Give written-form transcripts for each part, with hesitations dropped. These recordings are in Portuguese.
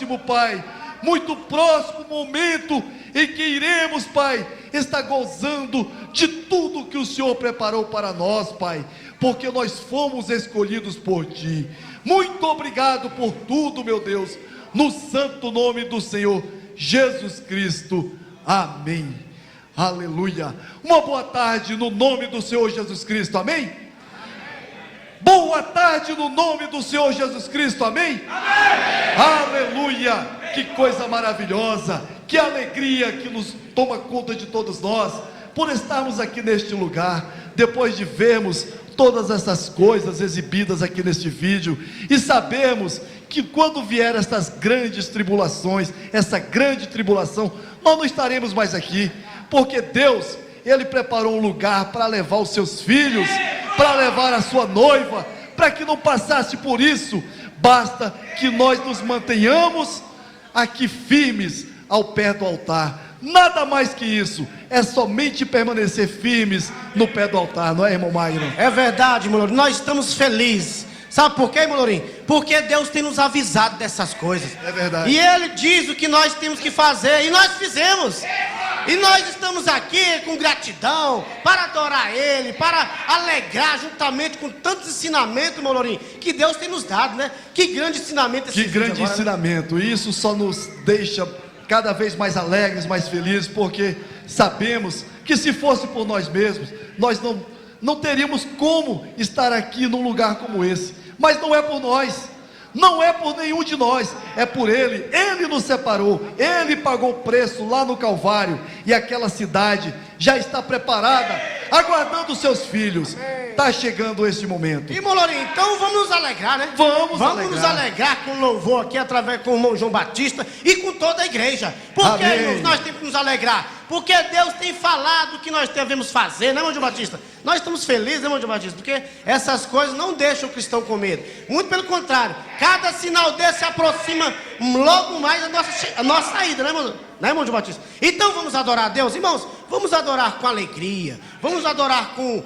próximo, Pai, muito próximo momento em que iremos, Pai, estar gozando de tudo que o Senhor preparou para nós, Pai, porque nós fomos escolhidos por Ti. Muito obrigado por tudo, meu Deus, no santo nome do Senhor Jesus Cristo. Amém. Aleluia. Uma boa tarde no nome do Senhor Jesus Cristo. Amém? Boa tarde no nome do Senhor Jesus Cristo. Amém? Aleluia. Que coisa maravilhosa, que alegria que nos toma conta de todos nós, por estarmos aqui neste lugar, depois de vermos todas essas coisas exibidas aqui neste vídeo, e sabermos que quando vier estas grandes tribulações, essa grande tribulação, nós não estaremos mais aqui, porque Deus, Ele preparou um lugar para levar os seus filhos, para levar a sua noiva, para que não passasse por isso. Basta que nós nos mantenhamos aqui firmes ao pé do altar, nada mais que isso, é somente permanecer firmes no pé do altar, não é, irmão Magno? É verdade, irmão Lourinho, nós estamos felizes. Sabe por quê, irmão Lourinho? Porque Deus tem nos avisado dessas coisas. É verdade. E Ele diz o que nós temos que fazer, e nós fizemos. E nós estamos aqui com gratidão, para adorar Ele, para alegrar juntamente com tantos ensinamentos, irmão Lourinho, que Deus tem nos dado, né? Que grande ensinamento esse Que grande agora, ensinamento, né? Isso só nos deixa cada vez mais alegres, mais felizes, porque sabemos que se fosse por nós mesmos, nós não teríamos como estar aqui num lugar como esse. Mas não é por nós, não é por nenhum de nós, é por Ele. Ele nos separou, Ele pagou o preço lá no Calvário, e aquela cidade já está preparada, aguardando os seus filhos. Está chegando esse momento. Irmão Lourinho, então vamos nos alegrar, né? Vamos nos alegrar com louvor aqui, através com o irmão João Batista e com toda a igreja. Por que, irmãos, nós temos que nos alegrar? Porque Deus tem falado o que nós devemos fazer, né, irmão João Batista? Nós estamos felizes, né, irmão João Batista? Porque essas coisas não deixam o cristão com medo. Muito pelo contrário, cada sinal desse se aproxima logo mais a nossa saída, né, irmão? Né, irmão João Batista? Então vamos adorar a Deus, irmãos. Vamos adorar com alegria, vamos adorar com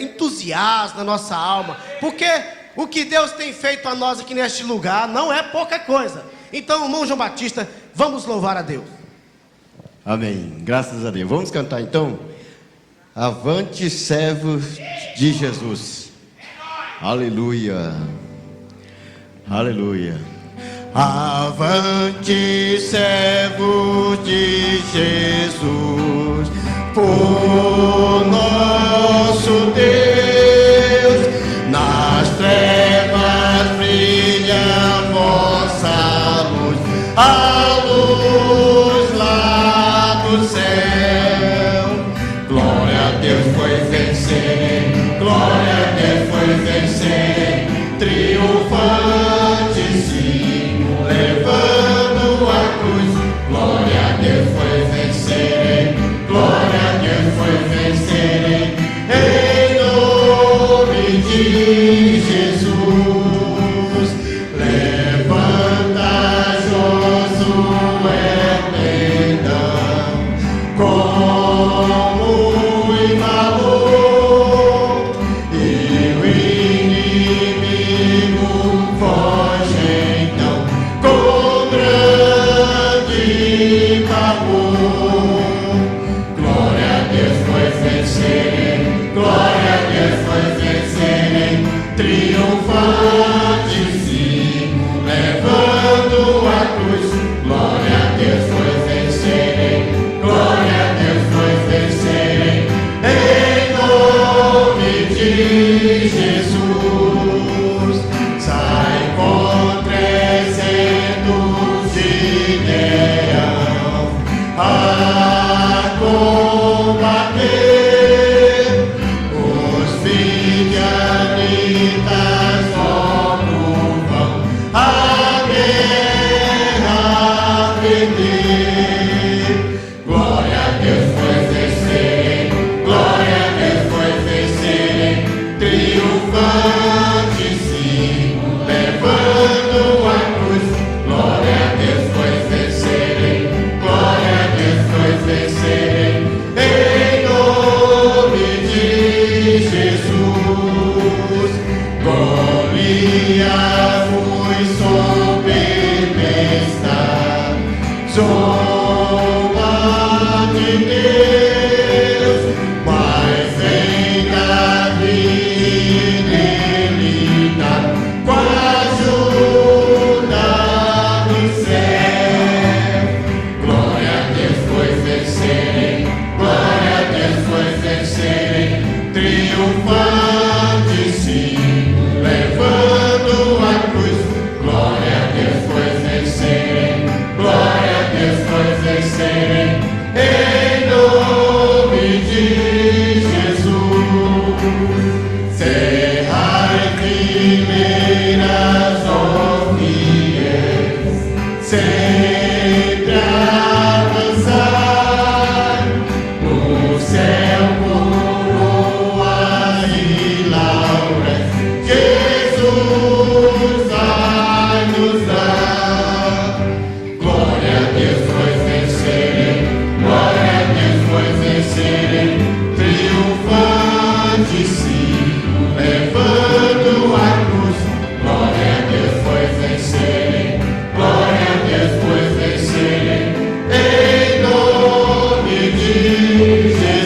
entusiasmo na nossa alma, porque o que Deus tem feito a nós aqui neste lugar não é pouca coisa. Então, irmão João Batista, vamos louvar a Deus. Amém, graças a Deus. Vamos cantar então. Avante, servos de Jesus. Aleluia, aleluia. Avante, servos de Jesus, por nosso Deus, nas trevas brilha a vossa luz, a luz lá do céu. Glória a Deus foi vencer, glória a Deus foi vencer, triunfante sim, levando a cruz. Glória a Deus foi vencer, glória a Deus foi vencer, em nome de Jesus. Levanta Josué, perdão, sempre a dançar no céu, coroas e lauras, Jesus vai nos dar. Glória a Deus, pois vencerei, glória a Deus, pois vencerei, triunfante sigo, levando a cruz. Glória a Deus, pois vencerei, glória a Deus, pois vencerei, em nome de Jesus.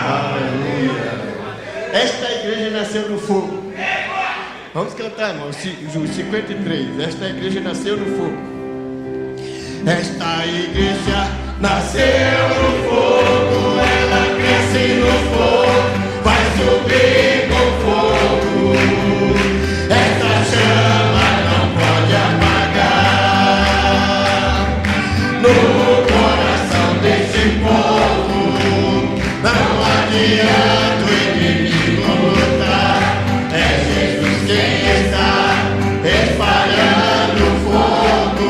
Aleluia. Esta igreja nasceu no fogo. Vamos cantar, irmão, o 53. Esta igreja nasceu no fogo. Esta igreja nasceu no fogo, ela cresce no fogo, vai subir com fogo. Esta chama não pode apagar no coração deste povo. Não adianta o inimigo lutar, é Jesus quem está espalhando fogo.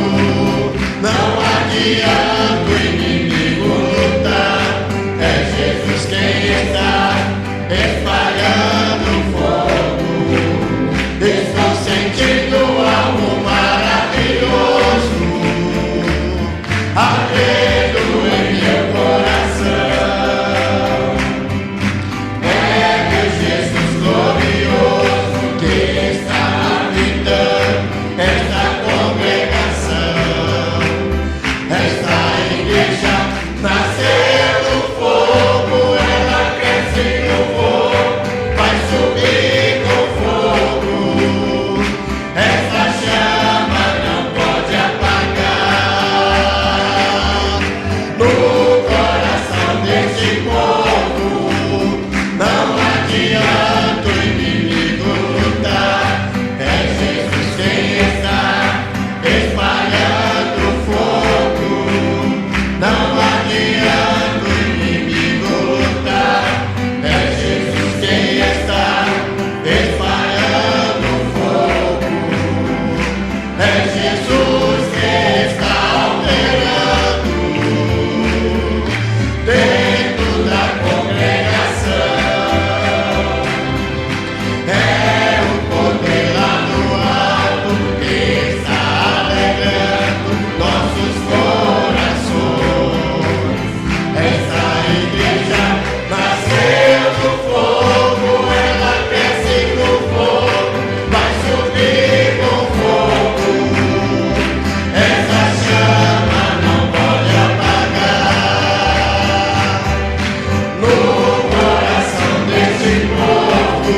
Não adianta o inimigo lutar, é Jesus quem está espalhando fogo. Estou sentindo algo maravilhoso ardendo em meu coração. É Deus Jesus glorioso que está habitando esta congregação. Esta igreja nasceu no fogo, ela cresce no fogo, vai subir com fogo. Esta chama não pode apagar no coração deste povo. Não adianta o inimigo lutar, é Jesus quem está espalhando fogo. Não adianta o inimigo lutar, é Jesus quem está espalhando fogo. É Jesus quem está operando dentro da congregação. É o poder lá no alto que está alegrando nossos corações. Esta igreja nasceu no fogo, ela cresce no fogo, vai subir com fogo. Essa chama não pode apagar no coração deste povo.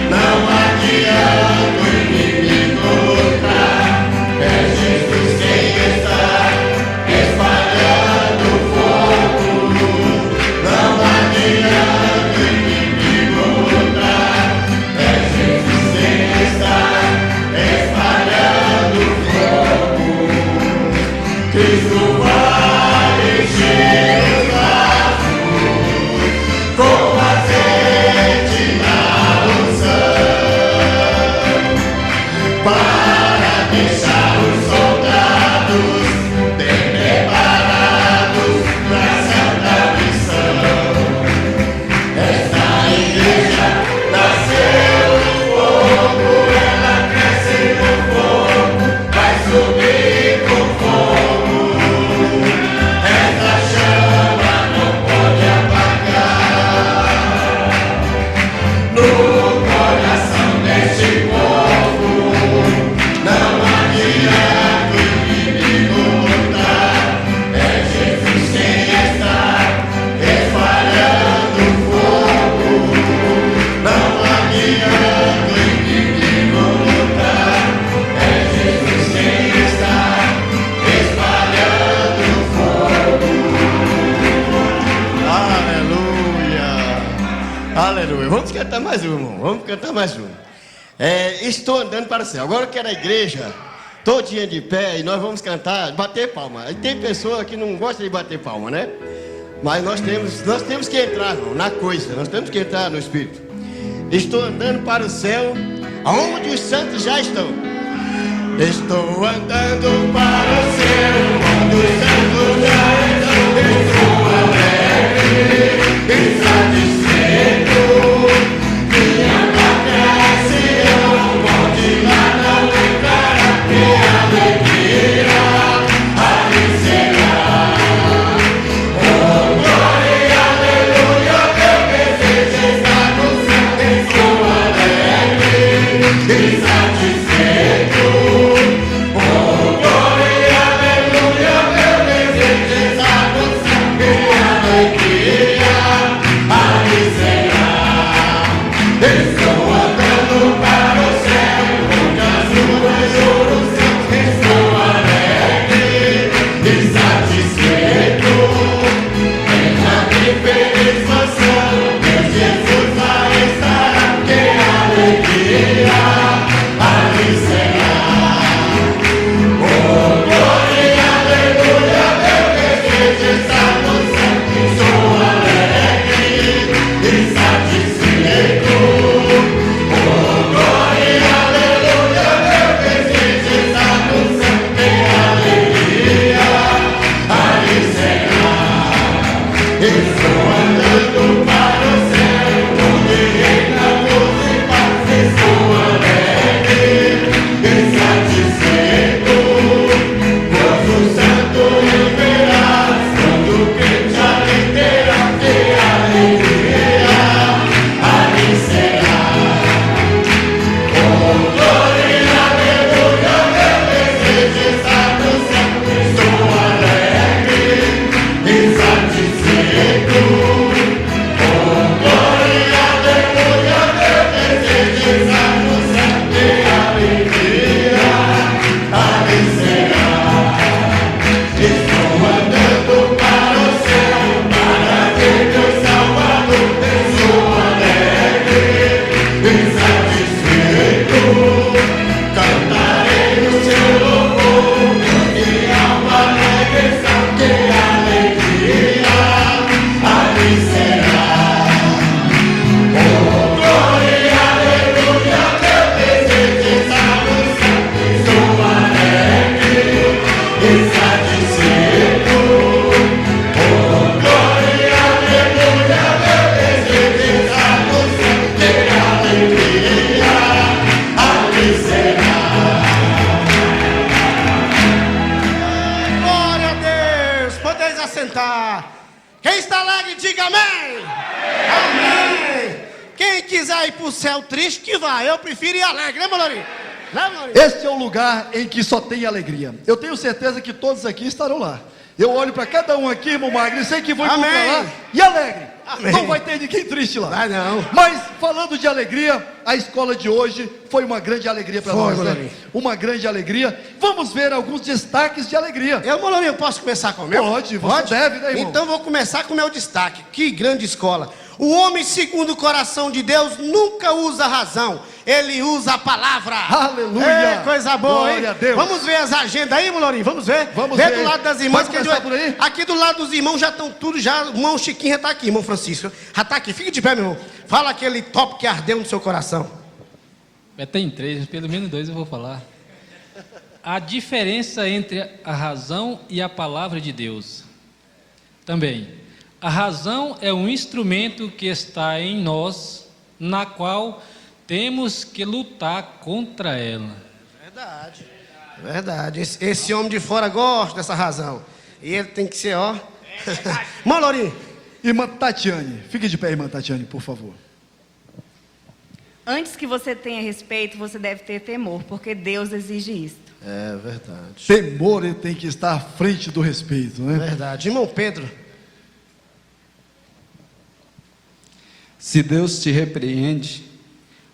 Não adianta o inimigo lutar, é Jesus quem está espalhando fogo. Não adianta o inimigo lutar, é Jesus quem está espalhando fogo. Cristo vai encher os vasos com azeite na unção, para deixar os soldados bem preparados pra santa missão. Esta igreja nasceu no fogo, ela cresce no fogo, vai subir com fogo. Esta chama não pode apagar no coração deste povo. Não adianta o inimigo lutar, é Jesus quem está espalhando fogo. Não adianta o inimigo lutar, é Jesus quem está espalhando fogo. Aleluia, aleluia. Vamos cantar mais um, irmão. Vamos cantar mais um. Estou andando para o céu. Agora eu quero a igreja todinha de pé e nós vamos cantar, bater palma. Tem pessoa que não gosta de bater palma, né? Mas nós temos que entrar, irmão, na coisa. Nós temos que entrar no Espírito. Estou andando para o céu, Onde os santos já estão. Estou andando para o céu, onde os santos já estão. Estou alegre e satisfeito. Minha pátria é Sião, onde lá não tem cara. Minha alegria ali será. Oh, glória e aleluia, meu desejo está no céu. Estou alegre e satisfeito. Oh, glória e aleluia, meu desejo está no céu. Minha alegria ali será. Estou andando para o céu, onde as nuvens de ouro são. Estou alegre e satisfeito. Entra em feliz mansão, meu Jesus vai estar. Que alegria ali será. Oh, glória e aleluia, meu desejo está no céu. Estou alegre e satisfeito. Oh, glória e aleluia, meu desejo está no céu. Que alegria ali será. Estou andando para o céu, onde reina luz e paz. Estou alegre e satisfeito. Gozo santo e veraz, quando o crente ali terá. Que alegria ali será. Oh, glória e aleluia, meu desejo está no céu. Estou alegre e satisfeito. Oh, glória e aleluia, meu desejo está no céu. Que alegria ali será. Estou andando para o céu, para ver meu Salvador. Estou alegre e satisfeito. Cantarei o seu louvor, minha alma alegre está. Que alegria ali será. Oh, glória e aleluia, meu desejo está no céu. Estou alegre e satisfeito. Oh, glória e aleluia, meu desejo está no céu. Que alegria ali será. Glória a Deus. Podeis assentar. Quem está alegre, diga amém. Amém. Quem quiser ir para o céu triste, que vai. Eu prefiro ir alegre, né, Malorinho? Né, Malorinho? Este é o lugar em que só tem alegria. Eu tenho certeza que todos aqui estarão lá. Eu olho para cada um aqui, irmão Magno, e sei que vão encontrar Amém. lá e alegre. Amém. Não vai ter ninguém triste lá. Vai não. Mas falando de alegria, a escola de hoje foi uma grande alegria para Foi, nós, né? Malorinho. Uma grande alegria. Vamos ver alguns destaques de alegria. Eu, Malorinho, posso começar com o meu? Pode, você deve, né, irmão? Então vou começar com o meu destaque. Que grande escola. O homem segundo o coração de Deus nunca usa a razão. Ele usa a palavra. Aleluia. É, coisa boa, Glória hein? a Deus. Vamos ver as agendas aí, Malorinho? Vamos ver? Vamos Vê ver. do lado das irmãs. Vai começar por aí? Aqui do lado dos irmãos já estão tudo, já. O irmão Chiquinho já está aqui, irmão Francisco. Já está aqui. Fique de pé, meu irmão. Fala aquele top que ardeu no seu coração. Tem 3, pelo menos 2 eu vou falar. A diferença entre a razão e a palavra de Deus. Também, a razão é um instrumento que está em nós, na qual temos que lutar contra ela. Verdade. Verdade. Esse homem de fora gosta dessa razão. E ele tem que ser, ó. Malorinho. Irmã Tatiane, fique de pé, irmã Tatiane, por favor. Antes que você tenha respeito, você deve ter temor, porque Deus exige isso. É verdade. Temor, ele tem que estar à frente do respeito, né? Verdade. Irmão Pedro. Se Deus te repreende,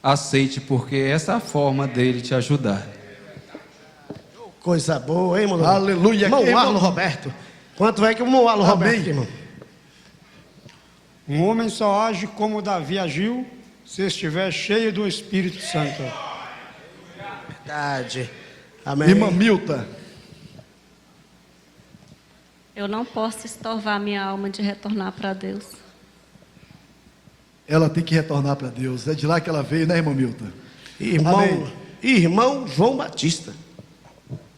aceite, porque essa é a forma dele te ajudar. Coisa boa, hein, irmão? Aleluia. Irmão Irmão- Arlo Roberto. Quanto é que o irmão Arlo Amém. Roberto, irmão? Um homem só age como Davi agiu se estiver cheio do Espírito Santo. Verdade. Amém. Irmã Milta, Eu não posso estorvar minha alma de retornar para Deus. ela tem que retornar para Deus. É de lá que ela veio, né, irmã Milta? Irmão, irmão João Batista.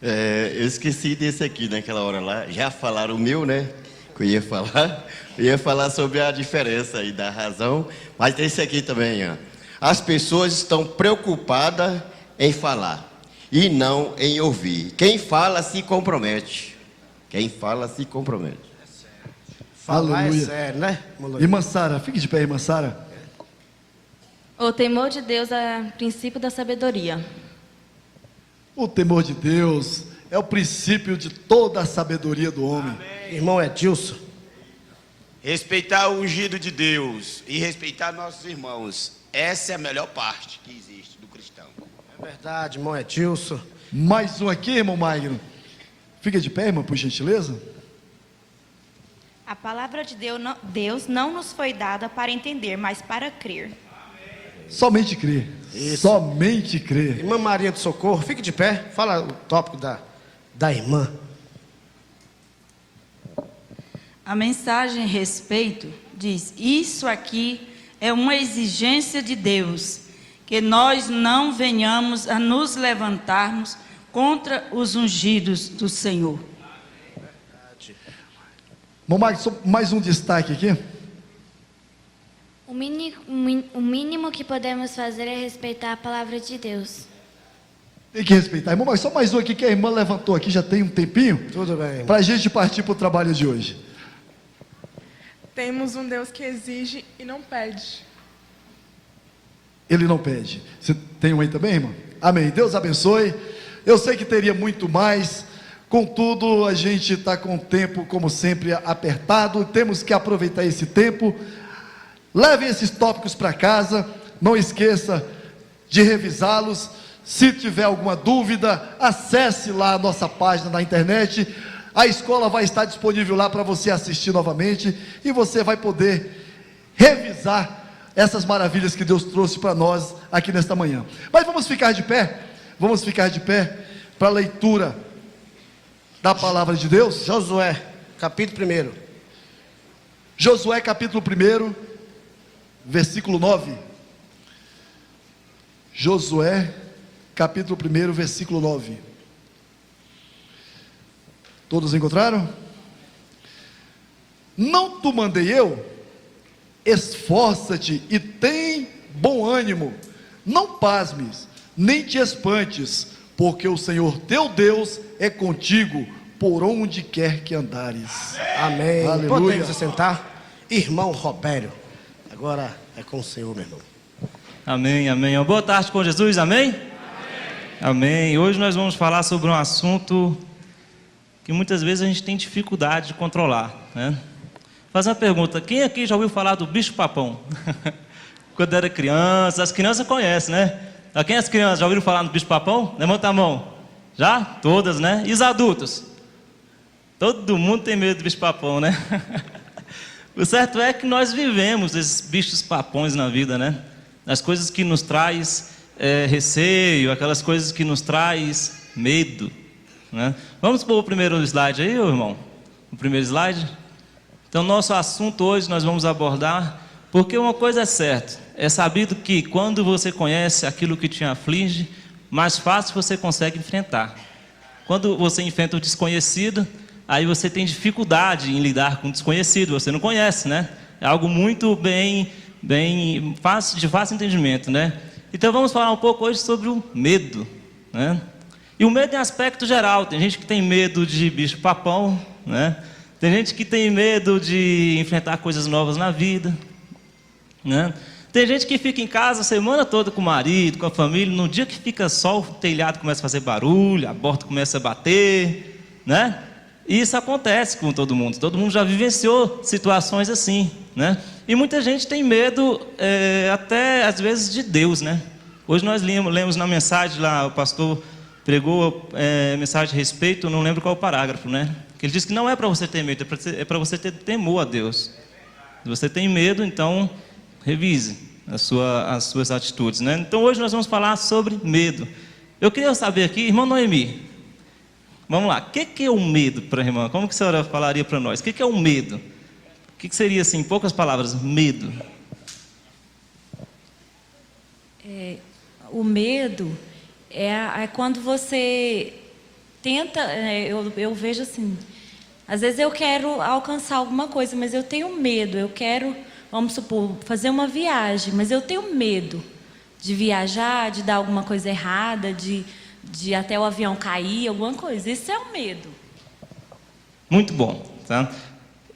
Eu esqueci desse aqui naquela hora lá. Já falaram o meu, né? Que eu ia falar. Eu ia falar sobre a diferença aí da razão. Mas tem esse aqui também, ó. As pessoas estão preocupadas em falar e não em ouvir. Quem fala se compromete. Quem fala se compromete. Falar é Aleluia. sério, né? Irmã Sara, fique de pé, irmã Sara. O temor de Deus é o princípio da sabedoria. O temor de Deus é o princípio de toda a sabedoria do homem. Irmão Edilson. Respeitar o ungido de Deus e respeitar nossos irmãos. Essa é a melhor parte que existe do cristão. É verdade, irmão Edilson. Mais um aqui, irmão Magno. Fica de pé, irmão, por gentileza. A palavra de Deus não nos foi dada para entender, mas para crer. Somente crer. Isso. Somente crer. Irmã Maria do Socorro, fique de pé. Fala o tópico da irmã. A mensagem respeito diz: isso aqui é uma exigência de Deus, que nós não venhamos a nos levantarmos contra os ungidos do Senhor. Irmão Magno, só mais um destaque aqui. O mínimo que podemos fazer é respeitar a palavra de Deus. Tem que respeitar. Irmão Magno, só mais um aqui que a irmã levantou aqui, já tem um tempinho. Tudo bem, irmão. Para a gente partir para o trabalho de hoje. Temos um Deus que exige e não pede. Ele não pede. Você tem um aí também, irmão? Amém. Deus abençoe. Eu sei que teria muito mais, contudo, a gente está com o tempo, como sempre, apertado. Temos que aproveitar esse tempo. Leve esses tópicos para casa. Não esqueça de revisá-los. Se tiver alguma dúvida, acesse lá a nossa página na internet. A escola vai estar disponível lá para você assistir novamente. E você vai poder revisar essas maravilhas que Deus trouxe para nós aqui nesta manhã. Mas vamos ficar de pé. Vamos ficar de pé para a leitura da palavra de Deus. Josué, capítulo 1. Josué, capítulo 1, versículo 9. Josué, capítulo 1, versículo 9. Todos encontraram? Não te mandei eu? Esforça-te e tem bom ânimo. Não pasmes, nem te espantes, porque o Senhor teu Deus é contigo por onde quer que andares. Amém. Aleluia. Podemos assentar? Irmão Robério, agora é com o Senhor, meu irmão. Amém, amém. Uma boa tarde com Jesus, amém? Amém. Amém. Hoje nós vamos falar sobre um assunto que muitas vezes a gente tem dificuldade de controlar, né? Fazer uma pergunta: quem aqui já ouviu falar do bicho-papão? Quando era criança, as crianças conhecem, né? Quem as crianças já ouviram falar no bicho-papão? Levanta a mão. Já? Todas, né? E os adultos? Todo mundo tem medo do bicho-papão, né? O certo é que nós vivemos esses bichos-papões na vida, né? As coisas que nos traz receio, aquelas coisas que nos traz medo, né? Vamos pôr o primeiro slide aí, irmão? O primeiro slide? Então, nosso assunto hoje nós vamos abordar, porque uma coisa é certa, é sabido que quando você conhece aquilo que te aflige, mais fácil você consegue enfrentar. Quando você enfrenta o desconhecido, aí você tem dificuldade em lidar com o desconhecido, você não conhece, né? É algo muito bem fácil, de fácil entendimento, né? Então vamos falar um pouco hoje sobre o medo, né? E o medo em aspecto geral. Tem gente que tem medo de bicho-papão, né? Tem gente que tem medo de enfrentar coisas novas na vida, né? Tem gente que fica em casa a semana toda com o marido, com a família. No dia que fica sol, o telhado começa a fazer barulho, a porta começa a bater, né? E isso acontece com todo mundo. Todo mundo já vivenciou situações assim, né? E muita gente tem medo, até às vezes, de Deus, né? Hoje nós lemos na mensagem lá, o pastor pregou mensagem de respeito, eu não lembro qual o parágrafo, né? Que ele diz que não é para você ter medo, é para você ter temor a Deus. Se você tem medo, então revise as suas atitudes, né? Então hoje nós vamos falar sobre medo. Eu queria saber aqui, irmã Noemi, vamos lá, o que é o medo para a irmã? Como que a senhora falaria para nós? O que é o medo? O que seria, assim, em poucas palavras, medo? o medo é quando você tenta, eu vejo assim, às vezes eu quero alcançar alguma coisa, mas eu tenho medo, eu quero, vamos supor, fazer uma viagem, mas eu tenho medo de viajar, de dar alguma coisa errada, de até o avião cair, alguma coisa. Isso é o medo. Muito bom. Tá?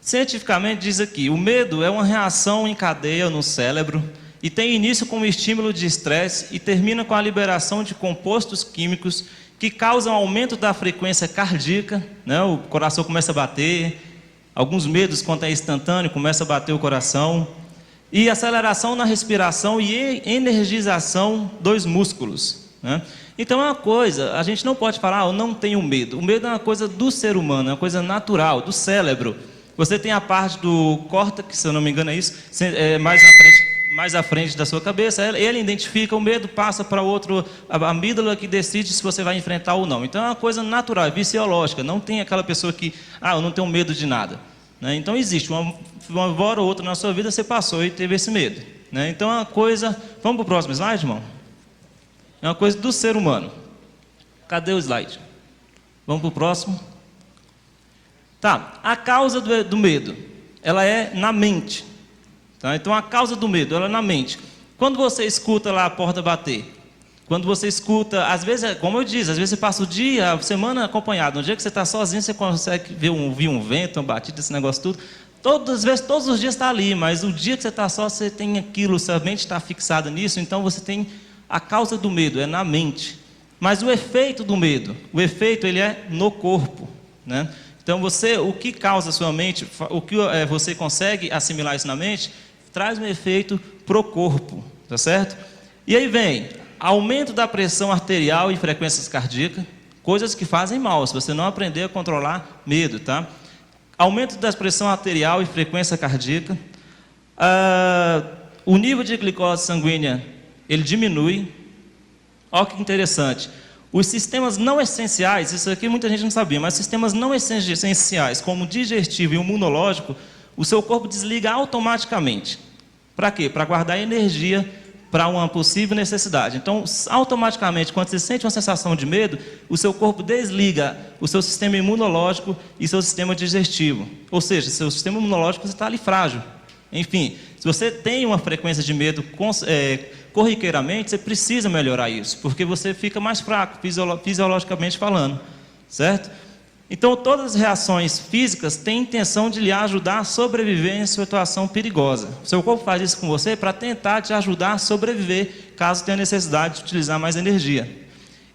Cientificamente diz aqui, o medo é uma reação em cadeia no cérebro e tem início com o estímulo de estresse e termina com a liberação de compostos químicos que causam aumento da frequência cardíaca, né? O coração começa a bater, alguns medos, quando é instantâneo, começa a bater o coração, e aceleração na respiração e energização dos músculos, né? Então é uma coisa, a gente não pode falar, eu não tenho medo. O medo é uma coisa do ser humano, é uma coisa natural, do cérebro. Você tem a parte do córtex, se eu não me engano é isso, mais à frente da sua cabeça, ele identifica o medo, passa para outro, a amígdala que decide se você vai enfrentar ou não. Então é uma coisa natural, é fisiológica, não tem aquela pessoa que, eu não tenho medo de nada, né? Então existe, uma hora ou outra na sua vida você passou e teve esse medo, né? Então é uma coisa, vamos para o próximo slide, irmão? É uma coisa do ser humano. Cadê o slide? Vamos para o próximo. Tá, a causa do medo, ela é na mente. Tá? Então a causa do medo, ela é na mente. Quando você escuta lá a porta bater, quando você escuta, às vezes, como eu disse, às vezes você passa o dia, a semana acompanhado. No dia que você está sozinho, você consegue ouvir um vento, uma batida, esse negócio tudo. Todos os dias está ali, mas o dia que você está só, você tem aquilo, sua mente está fixada nisso, então você tem a causa do medo, é na mente. Mas o efeito do medo, o efeito ele é no corpo, né? Então o que causa a sua mente, o que você consegue assimilar isso na mente, traz um efeito pro corpo, tá certo? E aí vem aumento da pressão arterial e frequências cardíacas, coisas que fazem mal, se você não aprender a controlar medo, tá? Aumento da pressão arterial e frequência cardíaca, o nível de glicose sanguínea, ele diminui. Olha que interessante. Os sistemas não essenciais, isso aqui muita gente não sabia, mas sistemas não essenciais, como o digestivo e o imunológico, o seu corpo desliga automaticamente. Para quê? Para guardar energia para uma possível necessidade. Então, automaticamente, quando você sente uma sensação de medo, o seu corpo desliga o seu sistema imunológico e seu sistema digestivo. Ou seja, seu sistema imunológico está ali frágil. Enfim, se você tem uma frequência de medo corriqueiramente, você precisa melhorar isso, porque você fica mais fraco, fisiologicamente falando, certo? Então, todas as reações físicas têm intenção de lhe ajudar a sobreviver em situação perigosa. O seu corpo faz isso com você para tentar te ajudar a sobreviver, caso tenha necessidade de utilizar mais energia.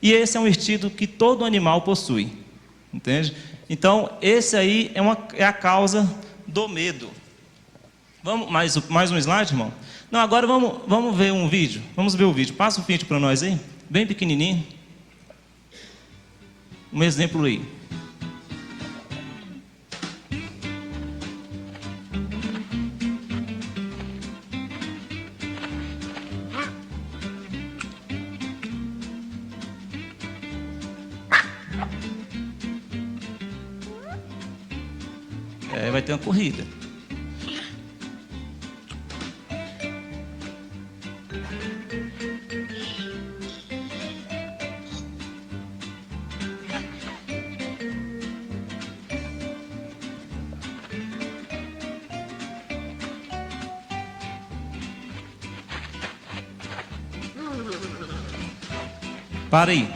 E esse é um instinto que todo animal possui, entende? Então, esse aí é a causa do medo. Vamos, mais um slide, irmão? Não, agora vamos ver um vídeo. Vamos ver o vídeo. Passa o vídeo para nós aí, bem pequenininho. Um exemplo aí. Vai ter uma corrida. Para aí. Deixa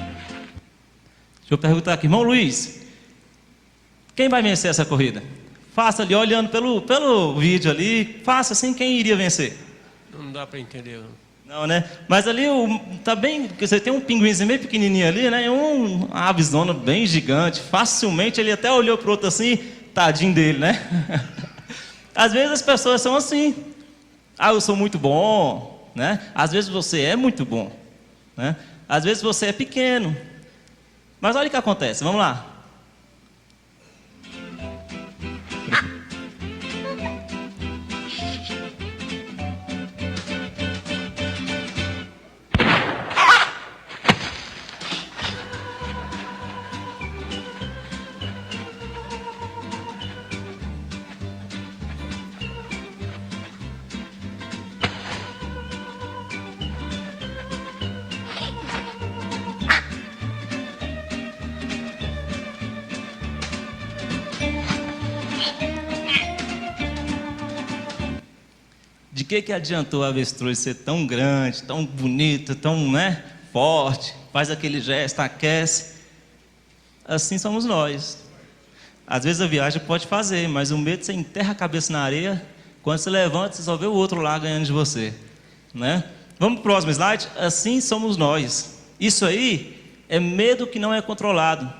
eu perguntar aqui, irmão Luiz, quem vai vencer essa corrida? Faça ali, olhando pelo vídeo ali, faça assim, quem iria vencer? Não dá para entender. Não, né? Mas ali, tá bem, você tem um pinguinzinho bem pequenininho ali, né? E uma avezona bem gigante, facilmente ele até olhou para o outro assim, tadinho dele, né? Às vezes as pessoas são assim, eu sou muito bom, né? Às vezes você é muito bom, né? Às vezes você é pequeno, mas olha o que acontece, vamos lá. de que adiantou a avestruz ser tão grande, tão bonito, tão, né, forte, faz aquele gesto, aquece? Assim somos nós. Às vezes a viagem pode fazer, mas o medo, você enterra a cabeça na areia, quando você levanta, você só vê o outro lá ganhando de você, né? Vamos para o próximo slide? Assim somos nós. Isso aí é medo que não é controlado,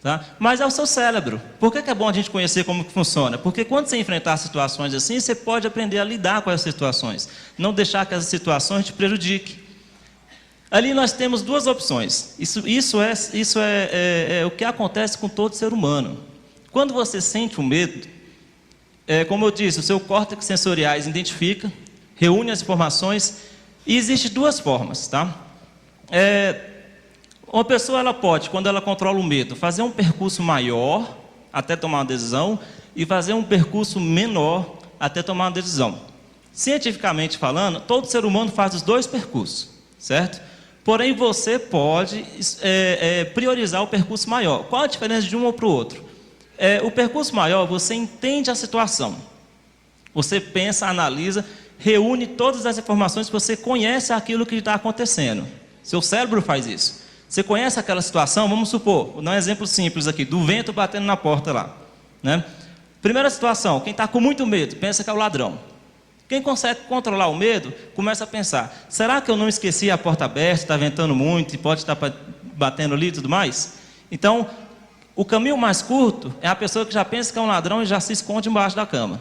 tá? Mas é o seu cérebro. Por que é bom a gente conhecer como que funciona? Porque quando você enfrentar situações assim, você pode aprender a lidar com essas situações, não deixar que essas situações te prejudiquem. Ali nós temos duas opções. Isso é o que acontece com todo ser humano. Quando você sente o medo, como eu disse, o seu córtex sensoriais identifica, reúne as informações, e existem duas formas, tá? Uma pessoa, ela pode, quando ela controla o medo, fazer um percurso maior até tomar uma decisão e fazer um percurso menor até tomar uma decisão. Cientificamente falando, todo ser humano faz os dois percursos, certo? Porém, você pode priorizar o percurso maior. Qual a diferença de um ou para o outro? O percurso maior, você entende a situação. Você pensa, analisa, reúne todas as informações, você conhece aquilo que está acontecendo. Seu cérebro faz isso. Você conhece aquela situação, vamos supor, vou dar um exemplo simples aqui, do vento batendo na porta lá, né? Primeira situação, quem está com muito medo, pensa que é o ladrão. Quem consegue controlar o medo, começa a pensar, será que eu não esqueci a porta aberta, está ventando muito e pode estar batendo ali e tudo mais? Então, o caminho mais curto é a pessoa que já pensa que é um ladrão e já se esconde embaixo da cama.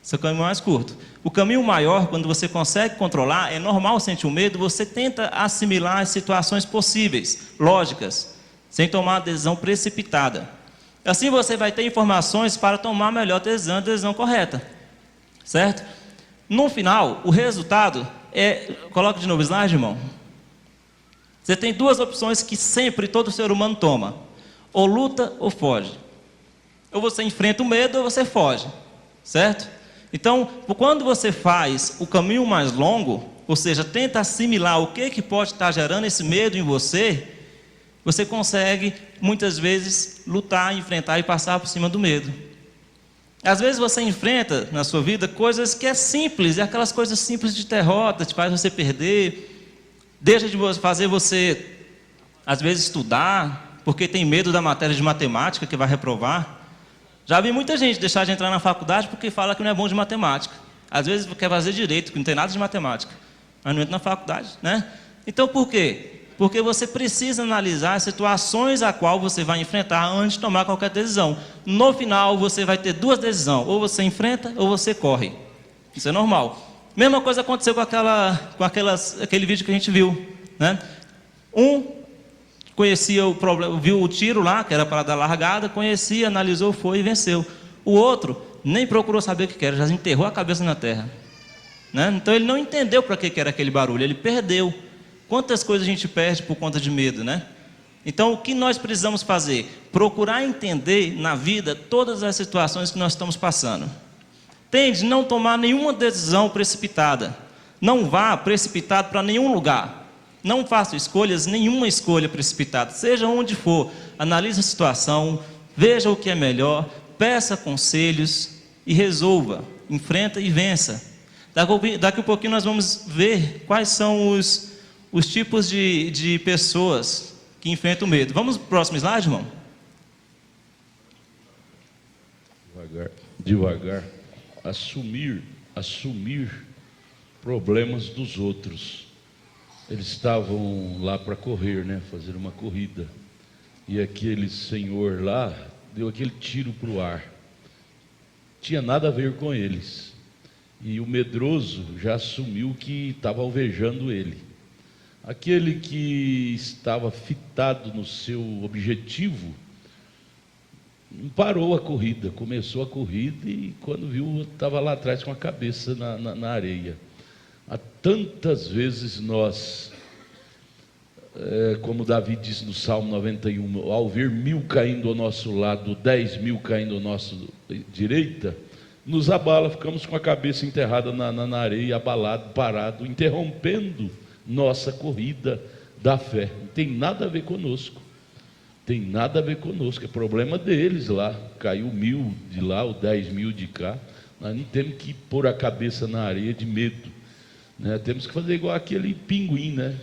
Esse é o caminho mais curto. O caminho maior, quando você consegue controlar, é normal sentir o medo, você tenta assimilar as situações possíveis, lógicas, sem tomar uma decisão precipitada. Assim você vai ter informações para tomar a melhor decisão, a decisão correta. Certo? No final, o resultado é... Coloca de novo o slide, irmão. Você tem duas opções que sempre todo ser humano toma. Ou luta ou foge. Ou você enfrenta o medo ou você foge. Certo? Então, quando você faz o caminho mais longo, ou seja, tenta assimilar o que pode estar gerando esse medo em você, você consegue, muitas vezes, lutar, enfrentar e passar por cima do medo. Às vezes você enfrenta, na sua vida, coisas que é simples, e aquelas coisas simples de derrota, te faz você perder, deixa de fazer você, às vezes, estudar, porque tem medo da matéria de matemática que vai reprovar. Já vi muita gente deixar de entrar na faculdade porque fala que não é bom de matemática. Às vezes quer fazer direito, que não tem nada de matemática, mas não entra na faculdade, né? Então por quê? Porque você precisa analisar as situações a qual você vai enfrentar antes de tomar qualquer decisão. No final você vai ter duas decisões, ou você enfrenta ou você corre. Isso é normal. Mesma coisa aconteceu com aquele vídeo que a gente viu, né? Conhecia o problema, viu o tiro lá, que era para dar largada, conhecia, analisou, foi e venceu. O outro nem procurou saber o que era, já enterrou a cabeça na terra, né? Então ele não entendeu para que era aquele barulho, ele perdeu. Quantas coisas a gente perde por conta de medo, né? Então o que nós precisamos fazer? Procurar entender na vida todas as situações que nós estamos passando. Tende a não tomar nenhuma decisão precipitada. Não vá precipitado para nenhum lugar. Não faça nenhuma escolha precipitada, seja onde for, analise a situação, veja o que é melhor, peça conselhos e resolva, enfrenta e vença. Daqui a pouquinho nós vamos ver quais são os tipos de pessoas que enfrentam o medo. Vamos para o próximo slide, irmão? Devagar. Assumir problemas dos outros. Eles estavam lá para correr, né? Fazer uma corrida. E aquele senhor lá deu aquele tiro para o ar. Tinha nada a ver com eles. E o medroso já assumiu que estava alvejando ele. Aquele que estava fitado no seu objetivo, parou a corrida, começou a corrida e quando viu, estava lá atrás com a cabeça na areia. Há tantas vezes nós, como Davi disse no Salmo 91, ao ver 1000 caindo ao nosso lado, 10.000 caindo ao nosso direita, nos abala, ficamos com a cabeça enterrada na areia, abalado, parado, interrompendo nossa corrida da fé. Não tem nada a ver conosco. Tem nada a ver conosco, é problema deles lá. Caiu 1000 de lá, ou 10.000 de cá. Nós não temos que pôr a cabeça na areia de medo, né? Temos que fazer igual aquele pinguim, né?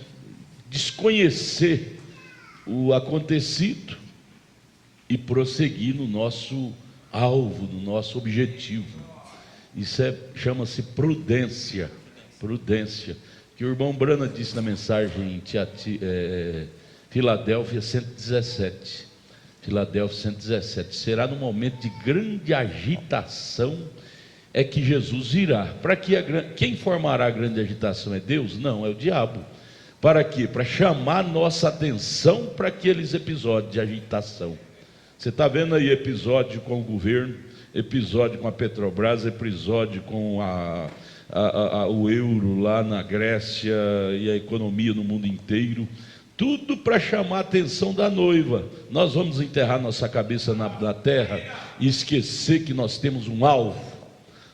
Desconhecer o acontecido e prosseguir no nosso alvo, no nosso objetivo. Isso chama-se prudência. Prudência. Que o irmão Brana disse na mensagem em Filadélfia 117. Filadélfia 117. Será no momento de grande agitação é que Jesus virá. Para que quem formará a grande agitação é Deus? Não, é o diabo. Para quê? Para chamar nossa atenção para aqueles episódios de agitação. Você está vendo aí episódio com o governo, episódio com a Petrobras, episódio com o euro lá na Grécia e a economia no mundo inteiro. Tudo para chamar a atenção da noiva. Nós vamos enterrar nossa cabeça na terra e esquecer que nós temos um alvo.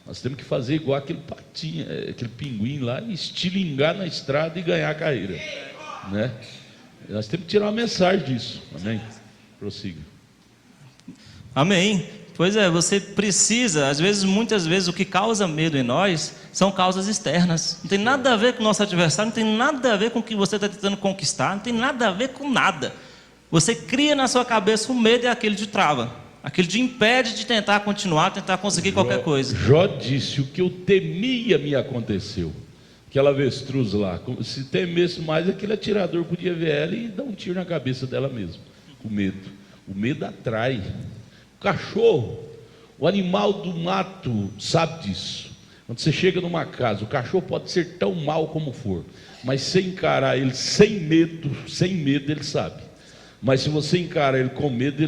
Nós temos que fazer igual aquele patinho, aquele pinguim lá, e estilingar na estrada e ganhar a carreira, né? Nós temos que tirar uma mensagem disso. Amém? Prossiga. Amém. Pois é, você precisa, muitas vezes, o que causa medo em nós são causas externas. Não tem nada a ver com o nosso adversário, não tem nada a ver com o que você está tentando conquistar, não tem nada a ver com nada. Você cria na sua cabeça o medo, é aquele de trava. Aquele te impede de tentar continuar, tentar conseguir qualquer coisa. Jó disse: o que eu temia me aconteceu. Aquela avestruz lá, se temesse mais, aquele atirador podia ver ela e dar um tiro na cabeça dela mesmo, com medo. O medo atrai. O cachorro, o animal do mato sabe disso. Quando você chega numa casa, o cachorro pode ser tão mau como for, mas se encarar ele sem medo ele sabe. Mas se você encara ele com medo,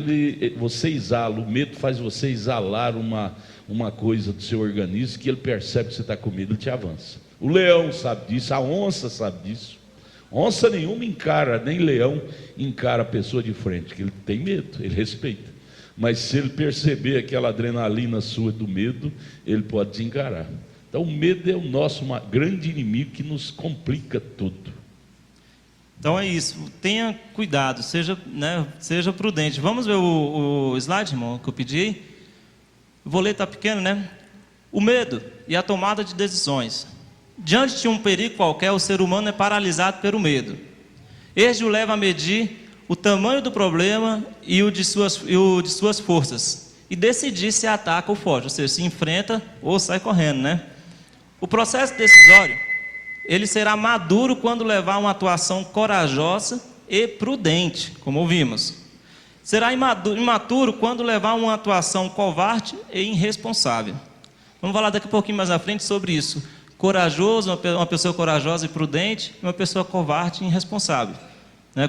você exala. O medo faz você exalar uma coisa do seu organismo, que ele percebe que você está com medo, ele te avança. O leão sabe disso, a onça sabe disso. Onça nenhuma encara, nem leão encara a pessoa de frente, que ele tem medo, ele respeita. Mas se ele perceber aquela adrenalina sua do medo, ele pode te encarar. Então o medo é o nosso grande inimigo que nos complica tudo. Então é isso, tenha cuidado, seja prudente. Vamos ver o slide, irmão, que eu pedi. Vou ler, está pequeno, né? O medo e a tomada de decisões. Diante de um perigo qualquer, o ser humano é paralisado pelo medo. Este o leva a medir o tamanho do problema e o de suas forças, e decidir se ataca ou foge, ou seja, se enfrenta ou sai correndo, né? O processo decisório, ele será maduro quando levar uma atuação corajosa e prudente, como ouvimos. Será imaturo quando levar uma atuação covarde e irresponsável. Vamos falar daqui a pouquinho mais à frente sobre isso. Corajoso, uma pessoa corajosa e prudente, e uma pessoa covarde e irresponsável.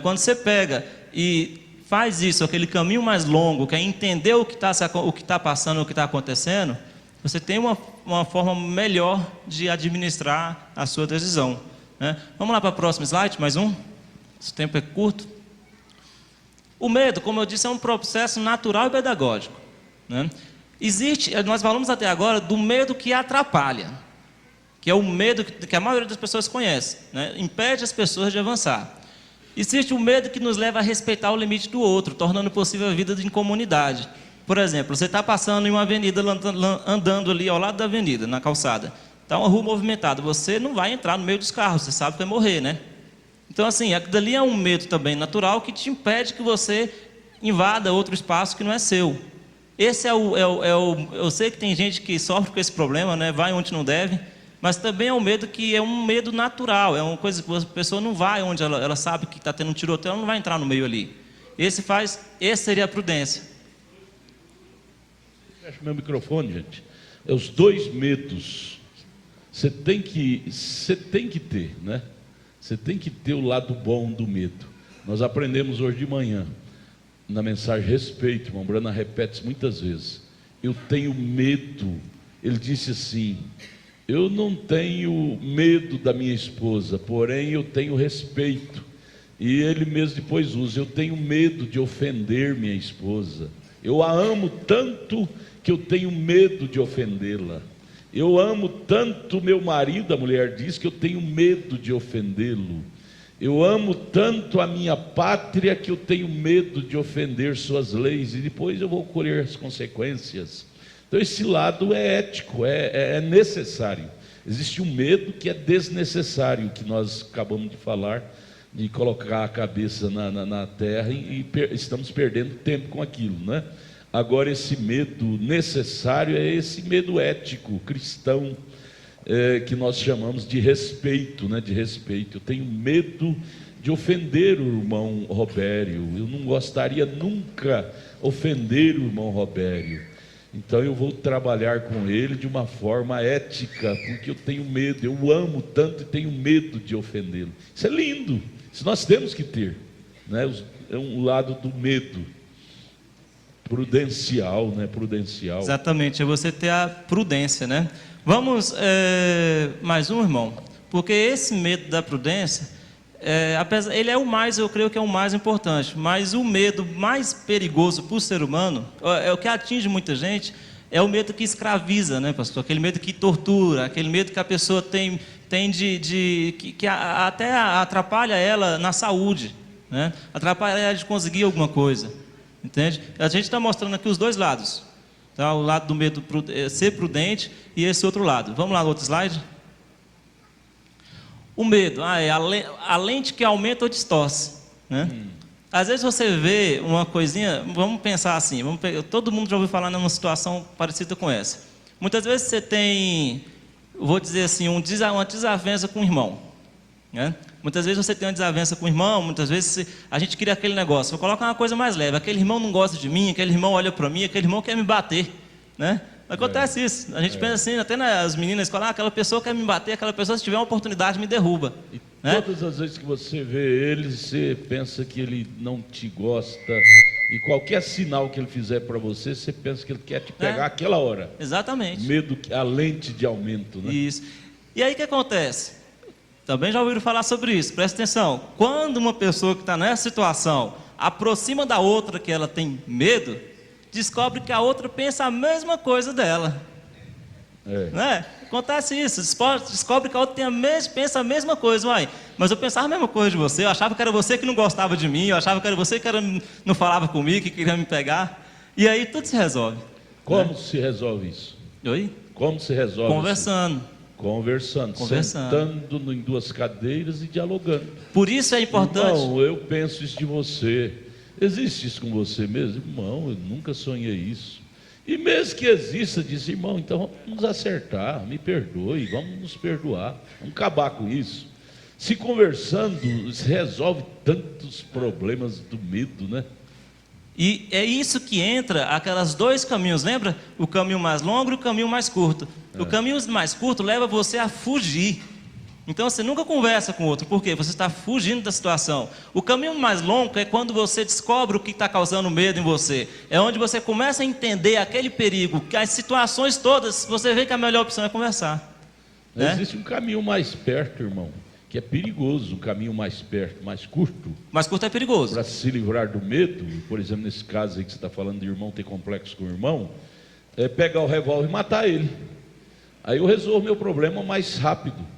Quando você pega e faz isso, aquele caminho mais longo, que é entender o que está passando, o que está acontecendo, você tem uma forma melhor de administrar a sua decisão, né? Vamos lá para o próximo slide, mais um. Esse tempo é curto. O medo, como eu disse, é um processo natural e pedagógico, né? Nós falamos até agora do medo que atrapalha, que é o medo que a maioria das pessoas conhece, né? Impede as pessoas de avançar. Existe o medo que nos leva a respeitar o limite do outro, tornando possível a vida em comunidade. Por exemplo, você está passando em uma avenida, andando ali ao lado da avenida, na calçada. Está uma rua movimentada, você não vai entrar no meio dos carros, você sabe que vai morrer, né? Então, assim, aquilo ali é um medo também natural que te impede que você invada outro espaço que não é seu. Esse eu sei que tem gente que sofre com esse problema, né? Vai onde não deve, mas também é um medo que é um medo natural, é uma coisa que a pessoa não vai onde ela sabe que está tendo um tiroteio, ela não vai entrar no meio ali. Esse seria a prudência. Fecha o meu microfone, gente. É os dois medos. Você tem que ter, né? Você tem que ter o lado bom do medo. Nós aprendemos hoje de manhã, na mensagem respeito, irmão Brana repete isso muitas vezes. Eu tenho medo. Ele disse assim: eu não tenho medo da minha esposa, porém eu tenho respeito. E ele mesmo depois usa: eu tenho medo de ofender minha esposa. Eu a amo tanto que eu tenho medo de ofendê-la. Eu amo tanto meu marido, a mulher diz, que eu tenho medo de ofendê-lo. Eu amo tanto a minha pátria que eu tenho medo de ofender suas leis, e depois eu vou colher as consequências. Então esse lado é ético, é necessário. Existe um medo que é desnecessário, que nós acabamos de falar, de colocar a cabeça na terra e estamos perdendo tempo com aquilo, né? Agora esse medo necessário é esse medo ético, cristão, que nós chamamos de respeito, né? De respeito. Eu tenho medo de ofender o irmão Robério, eu não gostaria nunca ofender o irmão Robério. Então eu vou trabalhar com ele de uma forma ética, porque eu tenho medo, eu amo tanto e tenho medo de ofendê-lo. Isso é lindo, isso nós temos que ter, né? É um lado do medo, prudencial, né? Prudencial. Exatamente, é você ter a prudência, né? Vamos, mais um, irmão, porque esse medo da prudência, ele é o mais, eu creio que é o mais importante, mas o medo mais perigoso para o ser humano, é o que atinge muita gente, é o medo que escraviza, né, pastor? Aquele medo que tortura, aquele medo que a pessoa tem que até atrapalha ela na saúde, né? Atrapalha ela de conseguir alguma coisa, entende? A gente está mostrando aqui os dois lados, tá? O lado do medo ser prudente e esse outro lado. Vamos lá no outro slide. O medo, a lente que aumenta ou distorce, né? Às vezes você vê uma coisinha, vamos pensar assim, todo mundo já ouviu falar numa situação parecida com essa. Muitas vezes você tem, vou dizer assim, uma desavença com o irmão, né? Muitas vezes você tem uma desavença com o irmão, muitas vezes a gente cria aquele negócio, vou colocar uma coisa mais leve, aquele irmão não gosta de mim, aquele irmão olha para mim, aquele irmão quer me bater, né? Acontece isso, a gente pensa assim, até nas meninas na escola, aquela pessoa quer me bater, aquela pessoa se tiver uma oportunidade me derruba. Né? Todas as vezes que você vê ele, você pensa que ele não te gosta, e qualquer sinal que ele fizer para você, você pensa que ele quer te pegar aquela hora. Exatamente. Medo, a lente de aumento, né? Isso. E aí o que acontece? Também já ouviram falar sobre isso, presta atenção. Quando uma pessoa que está nessa situação aproxima da outra que ela tem medo, descobre que a outra pensa a mesma coisa dela. Né? Acontece isso, descobre que a outra pensa a mesma coisa. Uai, mas eu pensava a mesma coisa de você, eu achava que era você que não gostava de mim, eu achava que era você que não falava comigo, que queria me pegar. E aí tudo se resolve. Como se resolve isso? Oi? Como se resolve Conversando. isso? Conversando, sentando em duas cadeiras e dialogando. Por isso é importante. Irmão, eu penso isso de você. Existe isso com você mesmo? Irmão, eu nunca sonhei isso. E mesmo que exista, diz, irmão, então vamos nos acertar, me perdoe, vamos nos perdoar, vamos acabar com isso. Se conversando, se resolve tantos problemas do medo, né? E é isso que entra aquelas dois caminhos, lembra? O caminho mais longo e o caminho mais curto. O caminho mais curto leva você a fugir. Então você nunca conversa com o outro, por quê? Você está fugindo da situação. O caminho mais longo é quando você descobre o que está causando medo em você. É onde você começa a entender aquele perigo, que as situações todas, você vê que a melhor opção é conversar. Né? Existe um caminho mais perto, irmão, que é perigoso, um caminho mais perto, mais curto. Mais curto é perigoso. Para se livrar do medo, por exemplo, nesse caso aí que você está falando de irmão ter complexo com o irmão, é pegar o revólver e matar ele. Aí eu resolvo meu problema mais rápido.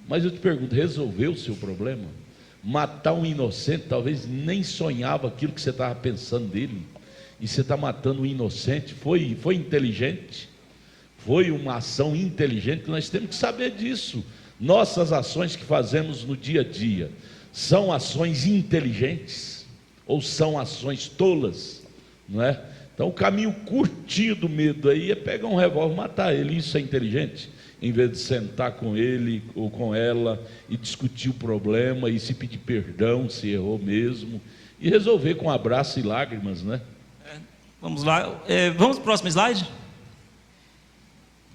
Mas eu te pergunto, resolveu o seu problema? Matar um inocente, talvez nem sonhava aquilo que você estava pensando dele, e você está matando um inocente, foi inteligente? Foi uma ação inteligente? Nós temos que saber disso. Nossas ações que fazemos no dia a dia, são ações inteligentes? Ou são ações tolas? Não é? Então o caminho curtinho do medo aí é pegar um revólver e matar ele, isso é inteligente? Em vez de sentar com ele ou com ela e discutir o problema e se pedir perdão, se errou mesmo, e resolver com abraço e lágrimas, né? Vamos lá, vamos para o próximo slide?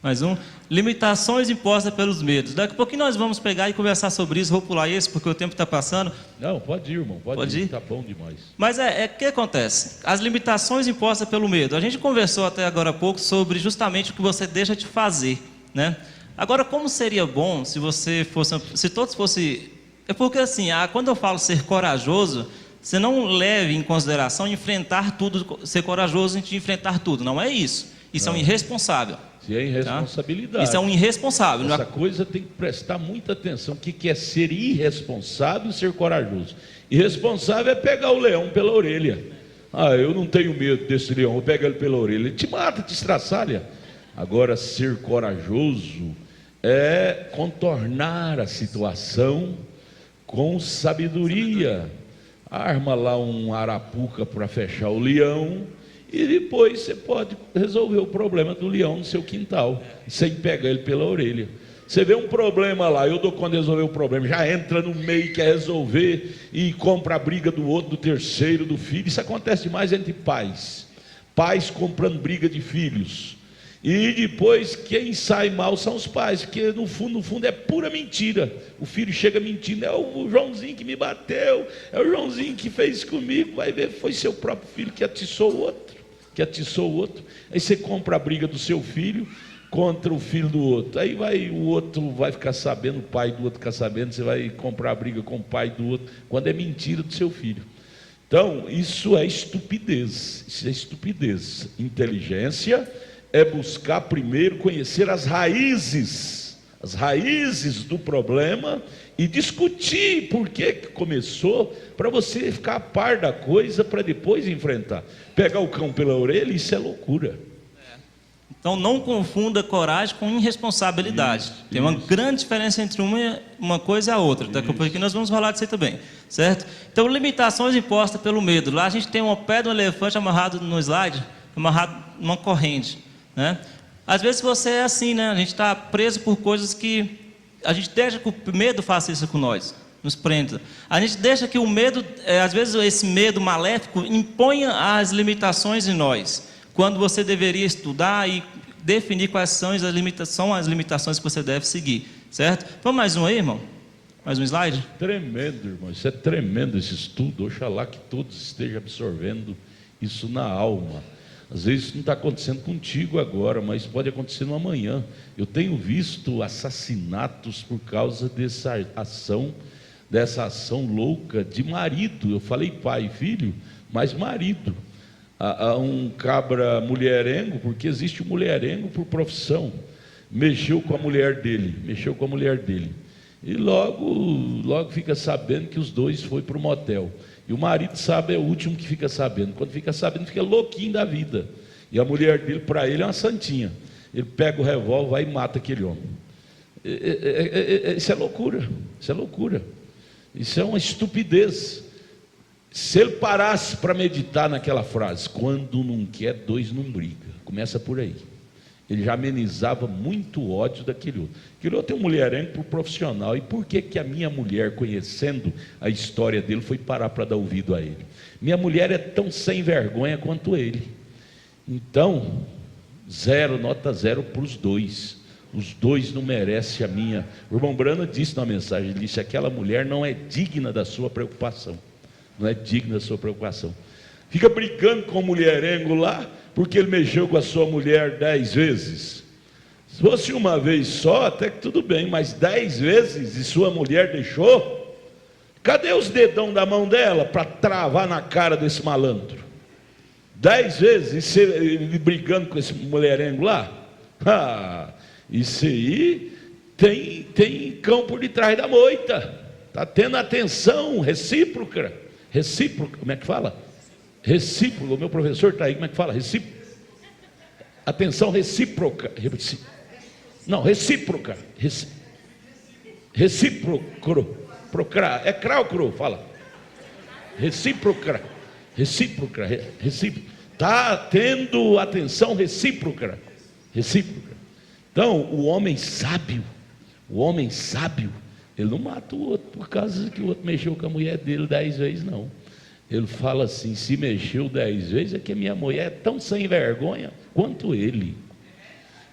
Mais um. Limitações impostas pelos medos. Daqui a pouquinho nós vamos pegar e conversar sobre isso. Vou pular esse porque o tempo está passando. Não, pode ir, irmão, pode ir, está bom demais. Mas o que acontece? As limitações impostas pelo medo. A gente conversou até agora há pouco sobre justamente o que você deixa de fazer, né? Agora, como seria bom se todos fossem... É porque assim, quando eu falo ser corajoso, você não leve em consideração enfrentar tudo, ser corajoso em enfrentar tudo. Não é isso. Isso é um irresponsável. Isso é irresponsabilidade. Isso é um irresponsável. Essa coisa tem que prestar muita atenção. O que é ser irresponsável e ser corajoso? Irresponsável é pegar o leão pela orelha. Ah, eu não tenho medo desse leão, eu pego ele pela orelha. Ele te mata, te estraçalha. Agora, ser corajoso é contornar a situação com sabedoria. Arma lá um arapuca para fechar o leão e depois você pode resolver o problema do leão no seu quintal, sem pegar ele pela orelha. Você vê um problema lá, eu dou conta de resolver o problema, já entra no meio, quer resolver e compra a briga do outro, do terceiro, do filho. Isso acontece demais entre pais. Pais comprando briga de filhos. E depois quem sai mal são os pais, porque no fundo é pura mentira. O filho chega mentindo, é o Joãozinho que me bateu, é o Joãozinho que fez comigo. Vai ver, foi seu próprio filho que atiçou o outro. Aí você compra a briga do seu filho contra o filho do outro. Aí o outro vai ficar sabendo, o pai do outro ficar sabendo, você vai comprar a briga com o pai do outro, quando é mentira do seu filho. Então, isso é estupidez. Inteligência é buscar primeiro conhecer as raízes do problema e discutir por que começou, para você ficar a par da coisa, para depois enfrentar. Pegar o cão pela orelha, isso é loucura. Então não confunda coragem com irresponsabilidade. Tem uma grande diferença entre uma coisa e a outra. Daqui a pouco nós vamos falar disso aí também, certo? Então, limitações impostas pelo medo. Lá a gente tem uma pé de um elefante amarrado no slide, amarrado numa corrente, né? Às vezes você é assim, né? A gente está preso por coisas que a gente deixa que o medo faça isso com nós, nos prenda. A gente deixa que o medo, às vezes esse medo maléfico imponha as limitações em nós, quando você deveria estudar e definir quais são as limitações que você deve seguir, certo? Vamos mais um aí, irmão? Mais um slide? Tremendo, irmão, isso é tremendo esse estudo. Oxalá que todos estejam absorvendo isso na alma. Às vezes isso não está acontecendo contigo agora, mas pode acontecer no amanhã. Eu tenho visto assassinatos por causa dessa ação louca de marido. Eu falei pai e filho, mas marido. A um cabra mulherengo, porque existe o mulherengo por profissão, mexeu com a mulher dele, e logo fica sabendo que os dois foram para o motel, e o marido sabe, é o último que fica sabendo. Quando fica sabendo, fica louquinho da vida, e a mulher dele, para ele, é uma santinha. Ele pega o revólver, vai e mata aquele homem. Isso é loucura, isso é uma estupidez. Se ele parasse para meditar naquela frase, quando não quer, dois não briga, começa por aí, ele já amenizava muito o ódio daquele outro. Aquele outro é um mulherengo por profissional. E por que a minha mulher, conhecendo a história dele, foi parar para dar ouvido a ele? Minha mulher é tão sem vergonha quanto ele. Então, nota zero para os dois. Os dois não merecem a minha. O irmão Brana disse na mensagem, ele disse: aquela mulher não é digna da sua preocupação. Não é digna da sua preocupação. Fica brincando com o mulherengo lá, porque ele mexeu com a sua mulher 10 vezes. Se fosse uma vez só, até que tudo bem, mas 10 vezes e sua mulher deixou, cadê os dedão da mão dela para travar na cara desse malandro? 10 vezes e brigando com esse mulherengo lá? Isso aí tem cão por detrás da moita. Está tendo atenção recíproca, como é que fala? Recíproca, o meu professor está aí, como é que fala? Atenção recíproca. Não, recíproca. Recíproco. É crau, fala. Recíproca. Está tendo atenção recíproca. Então, o homem sábio, ele não mata o outro por causa que o outro mexeu com a mulher dele 10 vezes, não. Ele fala assim: se mexeu 10 vezes, é que a minha mulher é tão sem vergonha quanto ele.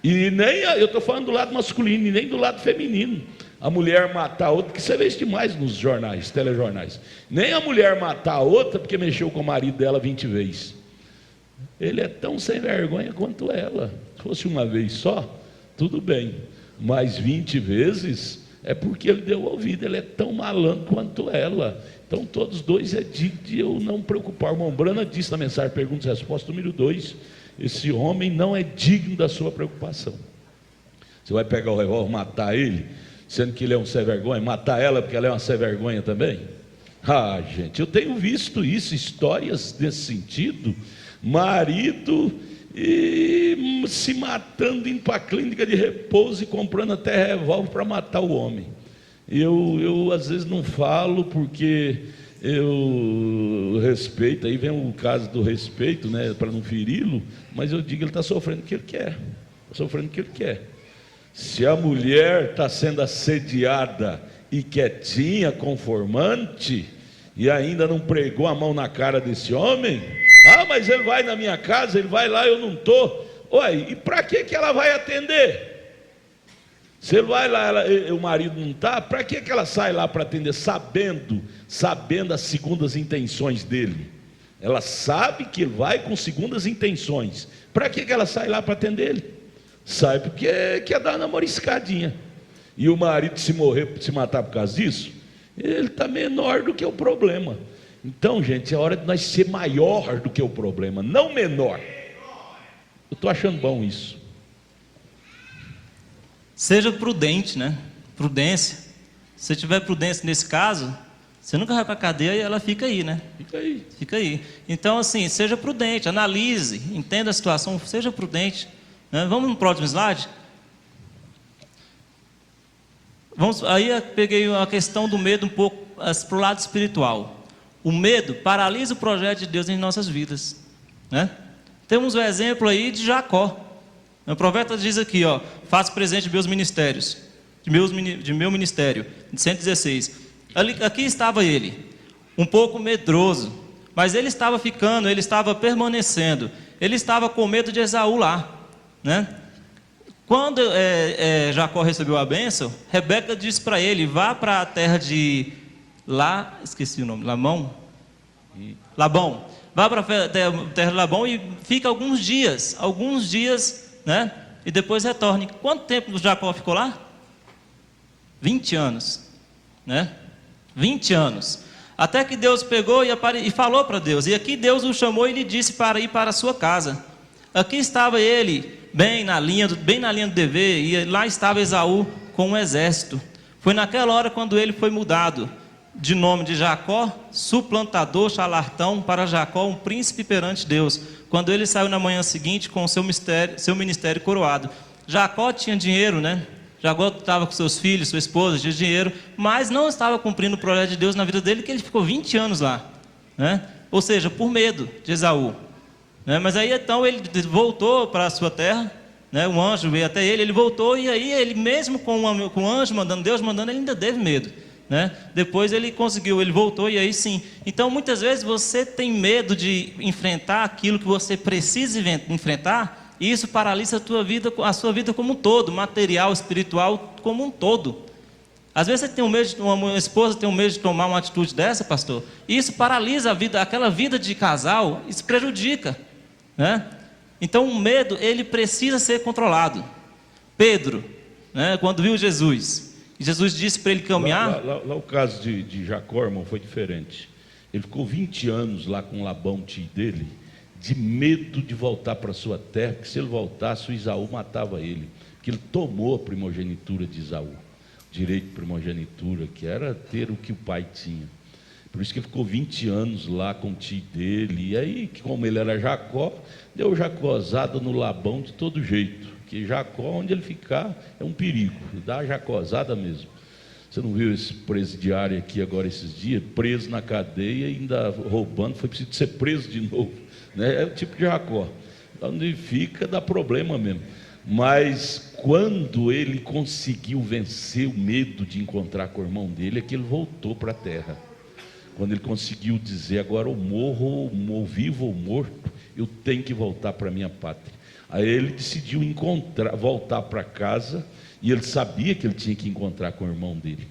E nem, eu estou falando do lado masculino, e nem do lado feminino. A mulher matar a outra, que você vê isso demais nos jornais, telejornais. Nem a mulher matar a outra porque mexeu com o marido dela 20 vezes. Ele é tão sem vergonha quanto ela. Se fosse uma vez só, tudo bem. Mas 20 vezes é porque ele deu ouvido. Ele é tão malandro quanto ela. Então todos dois é digno de eu não preocupar. O irmão Brana disse na mensagem perguntas e respostas número 2: esse homem não é digno da sua preocupação. Você vai pegar o revólver, matar ele, sendo que ele é um sem vergonha, matar ela porque ela é uma sem vergonha também? Ah, gente, eu tenho visto isso, histórias desse sentido, marido se matando, indo para a clínica de repouso e comprando até revólver para matar o homem. Eu às vezes não falo porque eu respeito, aí vem o caso do respeito, né, para não feri-lo, mas eu digo, ele está sofrendo o que ele quer, Se a mulher está sendo assediada e quietinha, conformante, e ainda não pregou a mão na cara desse homem, mas ele vai na minha casa, ele vai lá, eu não estou. Ué, e para que ela vai atender? Se ele vai lá, o marido não está, para que ela sai lá para atender, sabendo as segundas intenções dele? Ela sabe que ele vai com segundas intenções. Para que ela sai lá para atender ele? Sai porque quer dar uma moriscadinha. E o marido, se matar por causa disso, ele está menor do que o problema. Então, gente, é hora de nós ser maior do que o problema, não menor. Eu estou achando bom isso. Seja prudente, né? Prudência. Se você tiver prudência nesse caso, você nunca vai para a cadeia e ela fica aí, né? Fica aí. Então, assim, seja prudente, analise, entenda a situação, seja prudente. Né? Vamos no próximo slide? Aí eu peguei a questão do medo um pouco para o lado espiritual. O medo paralisa o projeto de Deus em nossas vidas, né? Temos o exemplo aí de Jacó. O profeta diz aqui, faço presente de meus ministérios, de meu ministério, de 116. Aqui estava ele, um pouco medroso, mas ele estava permanecendo, ele estava com medo de Esaú lá, né? Quando Jacó recebeu a bênção, Rebeca disse para ele, vá para a terra de esqueci o nome, Labão, vá para a terra de Labão e fica alguns dias, né? E depois retorne. Quanto tempo Jacó ficou lá? 20 anos, né? 20 anos. Até que Deus pegou e falou para Deus. E aqui Deus o chamou e lhe disse para ir para a sua casa. Aqui estava ele, bem na linha do dever, e lá estava Esaú com um exército. Foi naquela hora quando ele foi mudado de nome de Jacó, suplantador, charlatão, para Jacó, um príncipe perante Deus, quando ele saiu na manhã seguinte com seu ministério coroado. Jacó tinha dinheiro, né? Jacó estava com seus filhos, sua esposa, tinha dinheiro, mas não estava cumprindo o projeto de Deus na vida dele, que ele ficou 20 anos lá, né? Ou seja, por medo de Esaú, né? Mas aí então ele voltou para a sua terra, né? Um anjo veio até ele voltou, e aí ele mesmo com o anjo mandando, Deus mandando, ele ainda teve medo, né? Depois ele voltou, e aí sim. Então muitas vezes você tem medo de enfrentar aquilo que você precisa enfrentar, e isso paralisa a sua vida como um todo, material, espiritual, como um todo. Às vezes você tem uma esposa tem um medo de tomar uma atitude dessa, pastor, e isso paralisa a vida, aquela vida de casal, isso prejudica, né? Então o medo, ele precisa ser controlado. Pedro, né, quando viu Jesus, e Jesus disse para ele caminhar. Lá o caso de Jacó, irmão, foi diferente. Ele ficou 20 anos lá com Labão, tio dele, de medo de voltar para sua terra, que se ele voltasse, o Esaú matava ele, que ele tomou a primogenitura de Esaú, direito de primogenitura, que era ter o que o pai tinha. Por isso que ele ficou 20 anos lá com o tio dele, e aí, como ele era Jacó, deu jacosada no Labão de todo jeito, que Jacó, onde ele ficar, é um perigo, dá jacosada mesmo. Você não viu esse presidiário aqui agora esses dias, preso na cadeia, ainda roubando, foi preciso ser preso de novo, né? É o tipo de Jacó, onde fica dá problema mesmo. Mas quando ele conseguiu vencer o medo de encontrar com o irmão dele, é que ele voltou para a terra. Quando ele conseguiu dizer, agora eu morro, ou vivo ou morto, eu tenho que voltar para a minha pátria. Aí ele decidiu voltar para casa, e ele sabia que ele tinha que encontrar com o irmão dele.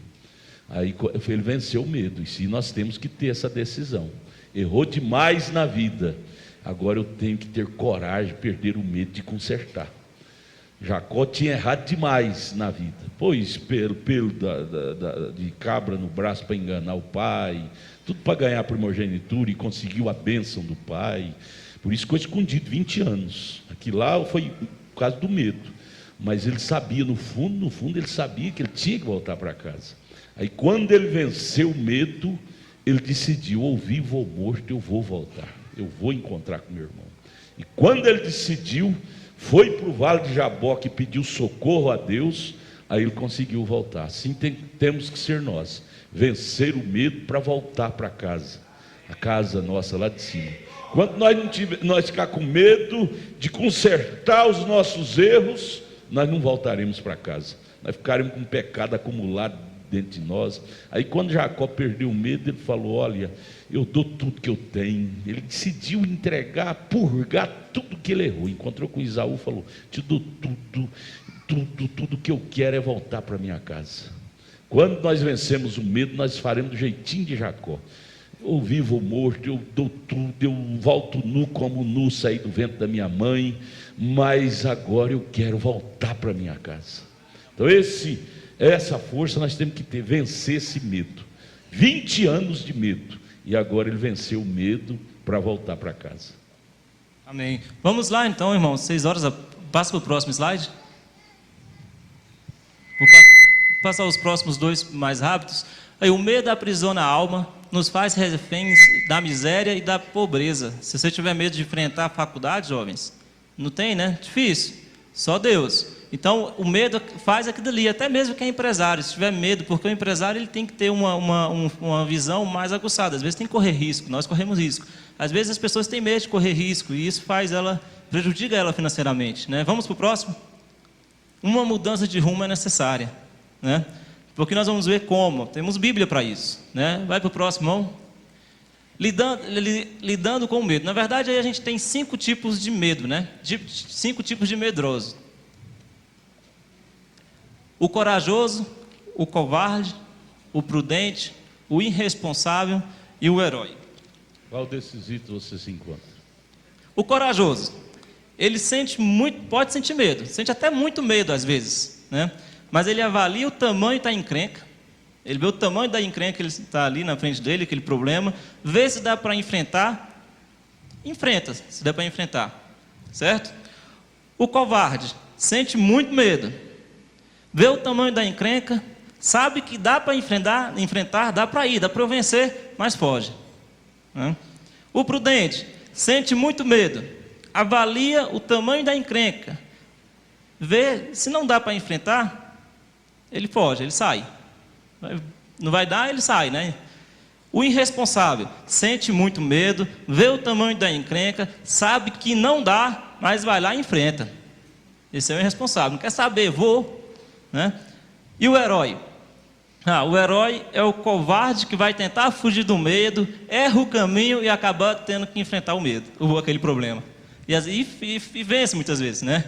Aí ele venceu o medo, e se nós temos que ter essa decisão. Errou demais na vida, agora eu tenho que ter coragem de perder o medo de consertar. Jacó tinha errado demais na vida, pois pelo de cabra no braço para enganar o pai, tudo para ganhar a primogenitura, e conseguiu a bênção do pai. Por isso ficou escondido 20 anos. Aqui lá foi por causa do medo, mas ele sabia, no fundo ele sabia que ele tinha que voltar para casa. Aí quando ele venceu o medo, ele decidiu, ou vivo ou morto, eu vou voltar, eu vou encontrar com meu irmão. E quando ele decidiu, foi para o Vale de Jaboque e pediu socorro a Deus, aí ele conseguiu voltar. Assim temos que ser nós, vencer o medo para voltar para casa, a casa nossa lá de cima. Quando nós ficar com medo de consertar os nossos erros, nós não voltaremos para casa, nós ficaremos com pecado acumulado dentro de nós. Aí quando Jacó perdeu o medo, ele falou: olha, eu dou tudo que eu tenho. Ele decidiu entregar, purgar tudo que ele errou. Encontrou com Isaú, falou: te dou tudo que eu quero é voltar para minha casa. Quando nós vencemos o medo, nós faremos do jeitinho de Jacó. Ou vivo ou morto, eu dou tudo, eu volto nu como nu saí do ventre da minha mãe, mas agora eu quero voltar para minha casa. Então essa força nós temos que ter, vencer esse medo. 20 anos de medo, e agora ele venceu o medo para voltar para casa. Amém. Vamos lá então, irmãos, 6 horas, passa para o próximo slide. Vou passar os próximos 2 mais rápidos. Aí, o medo aprisiona a alma, nos faz reféns da miséria e da pobreza. Se você tiver medo de enfrentar a faculdade, jovens, não tem, né? Difícil, só Deus. Então, o medo faz aquilo ali, até mesmo quem é empresário, se tiver medo, porque o empresário ele tem que ter uma visão mais aguçada. Às vezes tem que correr risco, nós corremos risco. Às vezes as pessoas têm medo de correr risco, e isso prejudica ela financeiramente, né? Vamos para o próximo? Uma mudança de rumo é necessária, né? Porque nós vamos ver como, temos Bíblia para isso, né? Vai para o próximo, irmão. Lidando com o medo. Na verdade, aí a gente tem 5 tipos de medo, né? 5 tipos de medroso. O corajoso, o covarde, o prudente, o irresponsável e o herói. Qual desses itens você se encontra? O corajoso, ele pode sentir medo, sente até muito medo às vezes, né? Mas ele avalia o tamanho da encrenca, ele vê o tamanho da encrenca que ele está ali na frente dele, aquele problema, vê se dá para enfrentar, enfrenta, se dá para enfrentar, certo? O covarde sente muito medo, vê o tamanho da encrenca, sabe que dá para enfrentar, dá para ir, dá para eu vencer, mas foge, né? O prudente sente muito medo, avalia o tamanho da encrenca, vê se não dá para enfrentar, ele foge, ele sai. Não vai dar, ele sai, né? O irresponsável sente muito medo, vê o tamanho da encrenca, sabe que não dá, mas vai lá e enfrenta. Esse é o irresponsável, não quer saber, vou, né? E o herói? O herói é o covarde que vai tentar fugir do medo, erra o caminho e acaba tendo que enfrentar o medo, aquele problema. E vence muitas vezes, né?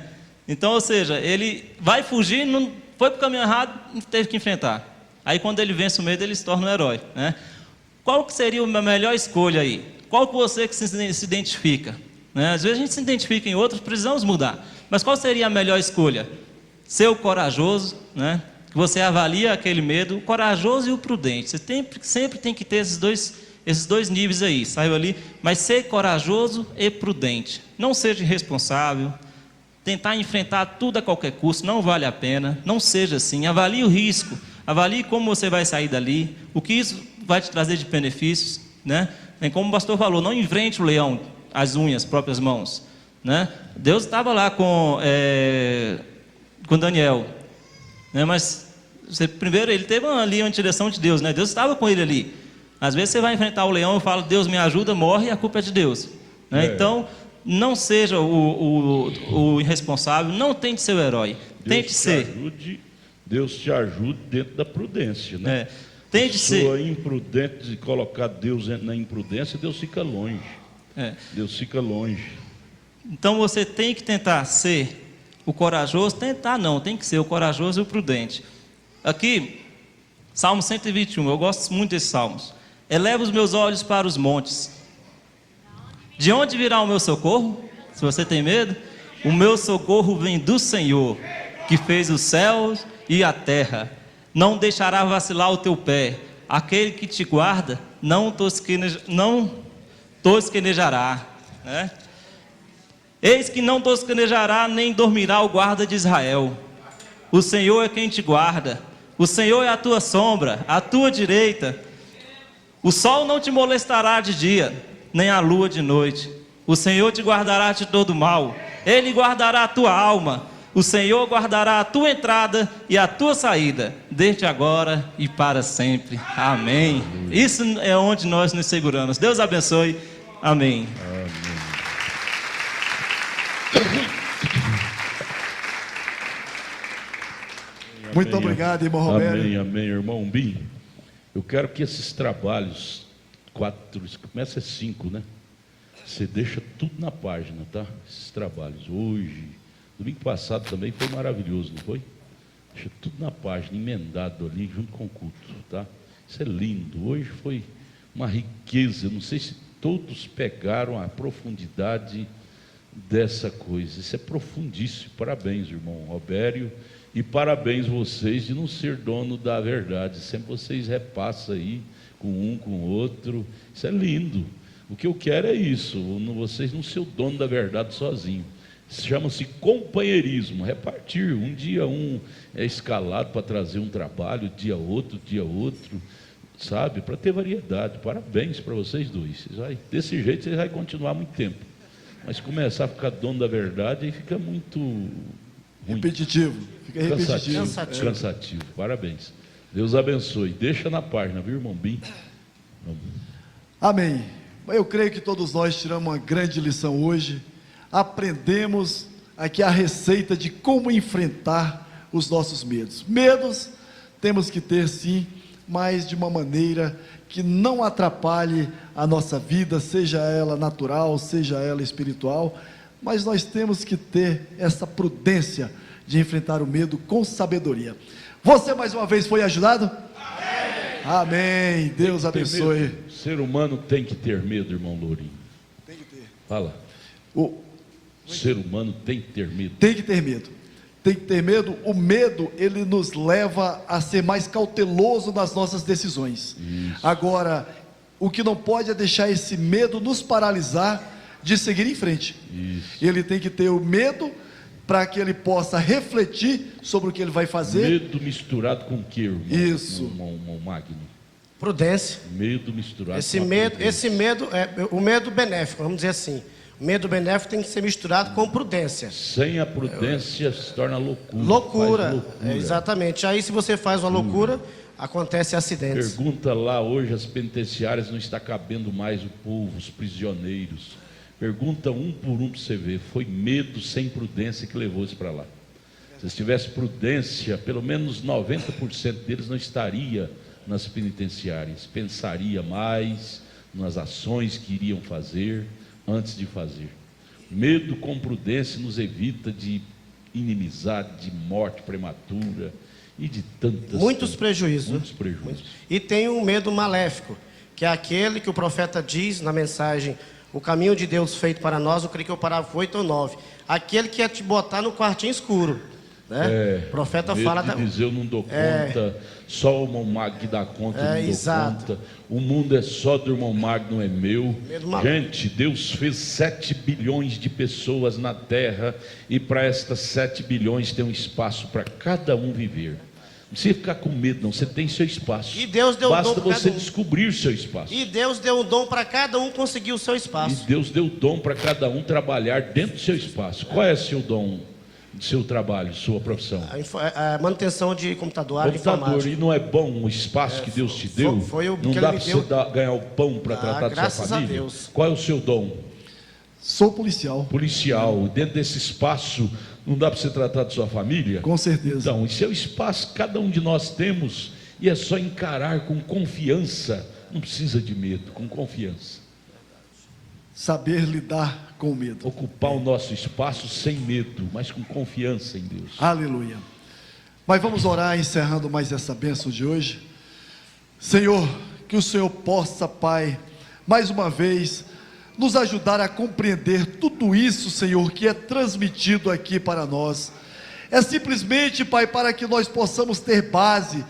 Então, ou seja, ele vai fugir, não foi para o caminho errado, teve que enfrentar. Aí quando ele vence o medo, ele se torna um herói, né? Qual que seria a melhor escolha aí? Qual que você que se identifica? Né? Às vezes a gente se identifica em outros, precisamos mudar. Mas qual seria a melhor escolha? Ser o corajoso, né? Que você avalia aquele medo, o corajoso e o prudente. Você sempre tem que ter esses dois níveis aí, saiu ali. Mas ser corajoso e prudente. Não seja irresponsável. Tentar enfrentar tudo a qualquer custo, não vale a pena, não seja assim, avalie o risco, avalie como você vai sair dali, o que isso vai te trazer de benefícios, né? Como o pastor falou, não enfrente o leão, as unhas, próprias mãos, né? Deus estava lá com Daniel, né? Mas primeiro ele teve ali uma direção de Deus, né? Deus estava com ele ali. Às vezes você vai enfrentar o leão e fala, Deus me ajuda, morre e a culpa é de Deus, né? Então, não seja o irresponsável, não tente ser o herói, tente ser. Deus te ajude dentro da prudência, né? Tente ser. Pessoa imprudente, de colocar Deus na imprudência, Deus fica longe. Deus fica longe. Então você tem que tentar ser o corajoso, tem que ser o corajoso e o prudente. Aqui, Salmo 121, eu gosto muito desses salmos. Eleva os meus olhos para os montes. De onde virá o meu socorro? Se você tem medo, o meu socorro vem do Senhor, que fez os céus e a terra. Não deixará vacilar o teu pé. Aquele que te guarda não tosquenejará, né? Eis que não tosquenejará nem dormirá o guarda de Israel. O Senhor é quem te guarda. O Senhor é a tua sombra, a tua direita. O sol não te molestará de dia, nem a lua de noite. O Senhor te guardará de todo mal. Ele guardará a tua alma. O Senhor guardará a tua entrada e a tua saída, desde agora e para sempre. Amém. Isso é onde nós nos seguramos. Deus abençoe. Amém. Muito obrigado, irmão Roberto. Amém, amém, irmão Bim. Eu quero que esses trabalhos, começa às 5, né? Você deixa tudo na página, tá? Esses trabalhos. Hoje, domingo passado também foi maravilhoso, não foi? Deixa tudo na página, emendado ali, junto com o culto, tá? Isso é lindo. Hoje foi uma riqueza. Eu não sei se todos pegaram a profundidade dessa coisa. Isso é profundíssimo. Parabéns, irmão Robério. E parabéns vocês de não ser dono da verdade. Sempre vocês repassam aí com um, com o outro. Isso é lindo. O que eu quero é isso. Vocês não ser o dono da verdade sozinho. Chama-se companheirismo, repartir. Um dia um é escalado para trazer um trabalho, dia outro, sabe? Para ter variedade. Parabéns para vocês dois. Desse jeito vocês vão continuar muito tempo. Mas começar a ficar dono da verdade, aí fica muito ruim. Repetitivo. Fica repetitivo. Cansativo. Parabéns. Deus abençoe. Deixa na página, viu, irmão Bim? Amém. Eu creio que todos nós tiramos uma grande lição hoje. Aprendemos aqui a receita de como enfrentar os nossos medos. Medos temos que ter sim, mas de uma maneira que não atrapalhe a nossa vida, seja ela natural, seja ela espiritual, mas nós temos que ter essa prudência de enfrentar o medo com sabedoria. Você mais uma vez foi ajudado? Amém. Deus abençoe. O ser humano tem que ter medo, irmão Lourinho. Tem que ter. Fala. O ser humano tem que ter medo. Tem que ter medo. Tem que ter medo. O medo, ele nos leva a ser mais cauteloso nas nossas decisões. Isso. Agora, o que não pode é deixar esse medo nos paralisar de seguir em frente. Isso. Ele tem que ter o medo para que ele possa refletir sobre o que ele vai fazer. Medo misturado com o que, irmão? Isso. Irmão Magno. Prudência. Medo misturado esse medo é o medo benéfico, vamos dizer assim. O medo benéfico tem que ser misturado com prudência. Sem a prudência se torna loucura. Loucura. Exatamente. Aí se você faz uma loucura, acontece acidentes. Pergunta lá, hoje as penitenciárias não está cabendo mais o povo, os prisioneiros. Pergunta um por um para você ver. Foi medo sem prudência que levou isso para lá. Se tivesse prudência, pelo menos 90% deles não estaria nas penitenciárias. Pensaria mais nas ações que iriam fazer antes de fazer. Medo com prudência nos evita de inimizade, de morte prematura e de tantas muitos prejuízos. Muitos prejuízos. E tem um medo maléfico, que é aquele que o profeta diz na mensagem: o caminho de Deus feito para nós, eu creio que é o parágrafo 8 ou 9. Aquele que é te botar no quartinho escuro. Né? O profeta fala... de dizer, eu não dou conta, só o irmão Magno que dá conta, eu não dou conta. O mundo é só do irmão Magno, não é meu. Gente, Deus fez 7 bilhões de pessoas na terra, e para estas 7 bilhões tem um espaço para cada um viver. Não precisa ficar com medo, não. Você tem seu espaço. E Deus deu Basta um dom você descobrir seu espaço. E Deus deu um dom para cada um conseguir o seu espaço. E Deus deu dom para cada um trabalhar dentro do seu espaço. Qual é seu dom, seu trabalho, sua profissão? A manutenção de computador. E não é bom o espaço que Deus te deu? Não dá para você ganhar o pão para tratar da sua família? A Deus. Qual é o seu dom? Sou policial. Policial. Dentro desse espaço, não dá para você tratar da sua família? Com certeza. Então, esse é o espaço que cada um de nós temos, e é só encarar com confiança. Não precisa de medo, com confiança. Saber lidar com o medo. Ocupar o nosso espaço sem medo, mas com confiança em Deus. Aleluia. Mas vamos orar, encerrando mais essa bênção de hoje. Senhor, que o Senhor possa, Pai, mais uma vez, nos ajudar a compreender tudo isso, Senhor, que é transmitido aqui para nós. É simplesmente, Pai, para que nós possamos ter base,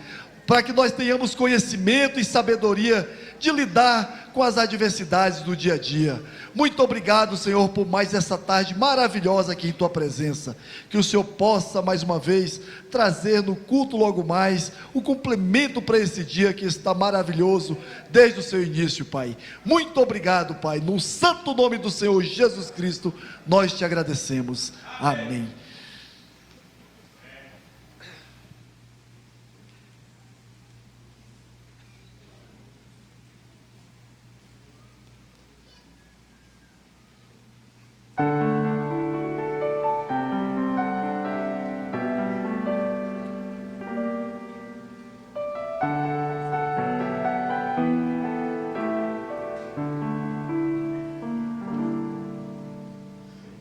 para que nós tenhamos conhecimento e sabedoria de lidar com com as adversidades do dia a dia. Muito obrigado, Senhor, por mais essa tarde maravilhosa aqui em Tua presença. Que o Senhor possa, mais uma vez, trazer no culto logo mais o complemento para esse dia que está maravilhoso desde o seu início, Pai. Muito obrigado, Pai. No santo nome do Senhor Jesus Cristo, nós te agradecemos. Amém.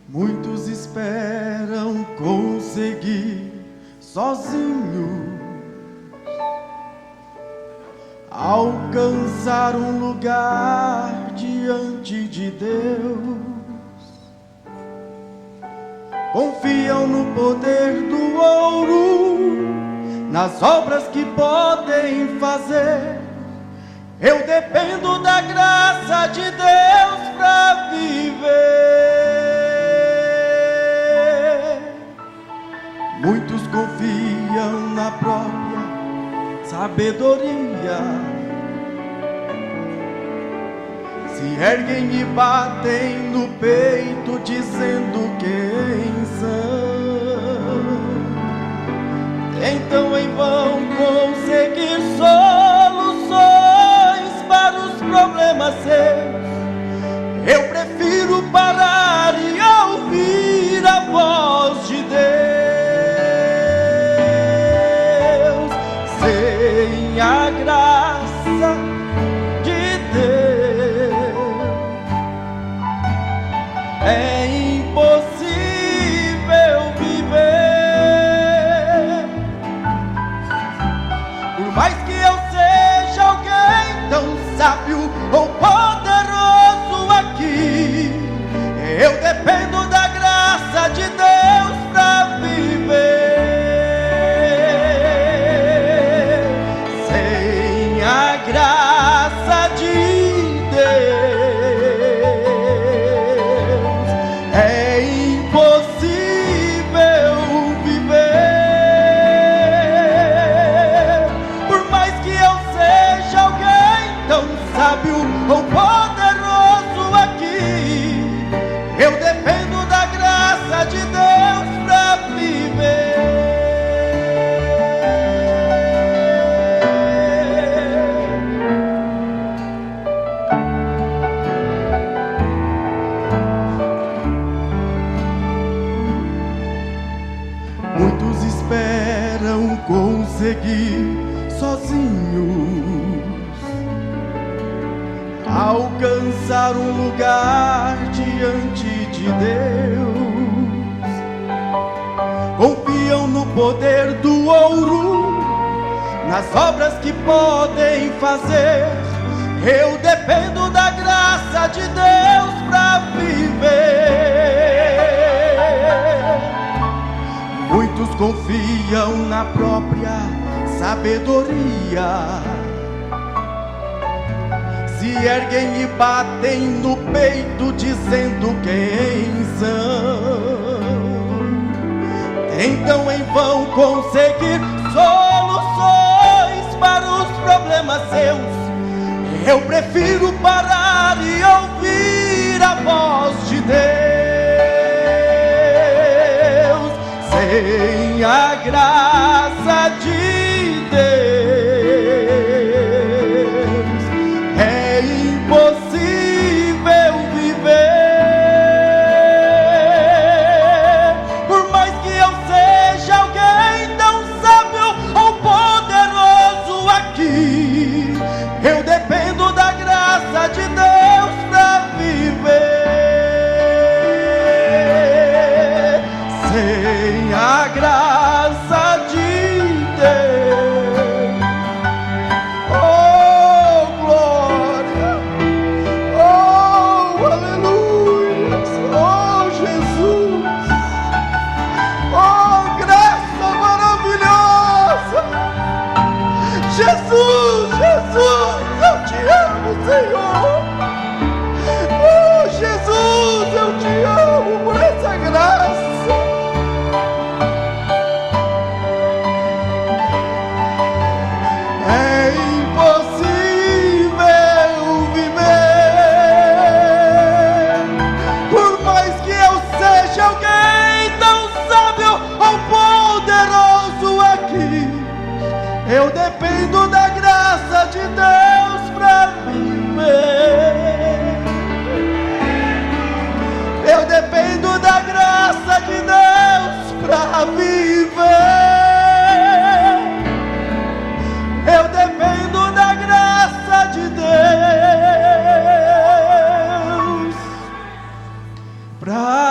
Muitos esperam conseguir sozinho alcançar um lugar diante de Deus. Confiam no poder do ouro, nas obras que podem fazer. Eu dependo da graça de Deus para viver. Muitos confiam na própria sabedoria, se erguem e batem no peito dizendo quem são. Tentam em vão conseguir soluções para os problemas seus. Eu prefiro parar e ouvir a voz de Deus. Sem a graça de Deus é impossível viver. Por mais que eu seja alguém tão sábio ou poderoso aqui, eu dependo da graça de Deus para viver. Sem a graça de Deus é impossível viver. Por mais que eu seja alguém tão sábio ou poderoso aqui, eu dependo da graça de Deus para viver. Muitos esperam conseguir sozinhos alcançar um lugar diante de Deus. Confiam no poder do ouro, nas obras que podem fazer. Eu dependo da graça de Deus para viver. Muitos confiam na própria sabedoria, se erguem e batem no peito dizendo quem são. Tentam em vão conseguir soluções para os problemas seus. Eu prefiro parar e ouvir a voz de Deus. Sem a graça de Deus é impossível viver. Por mais que eu seja alguém tão sábio ou poderoso aqui, eu dependo da graça de Deus para viver. Sem a graça Eu dependo da graça de Deus para viver. Eu dependo da graça de Deus para viver. Eu dependo da graça de Deus pra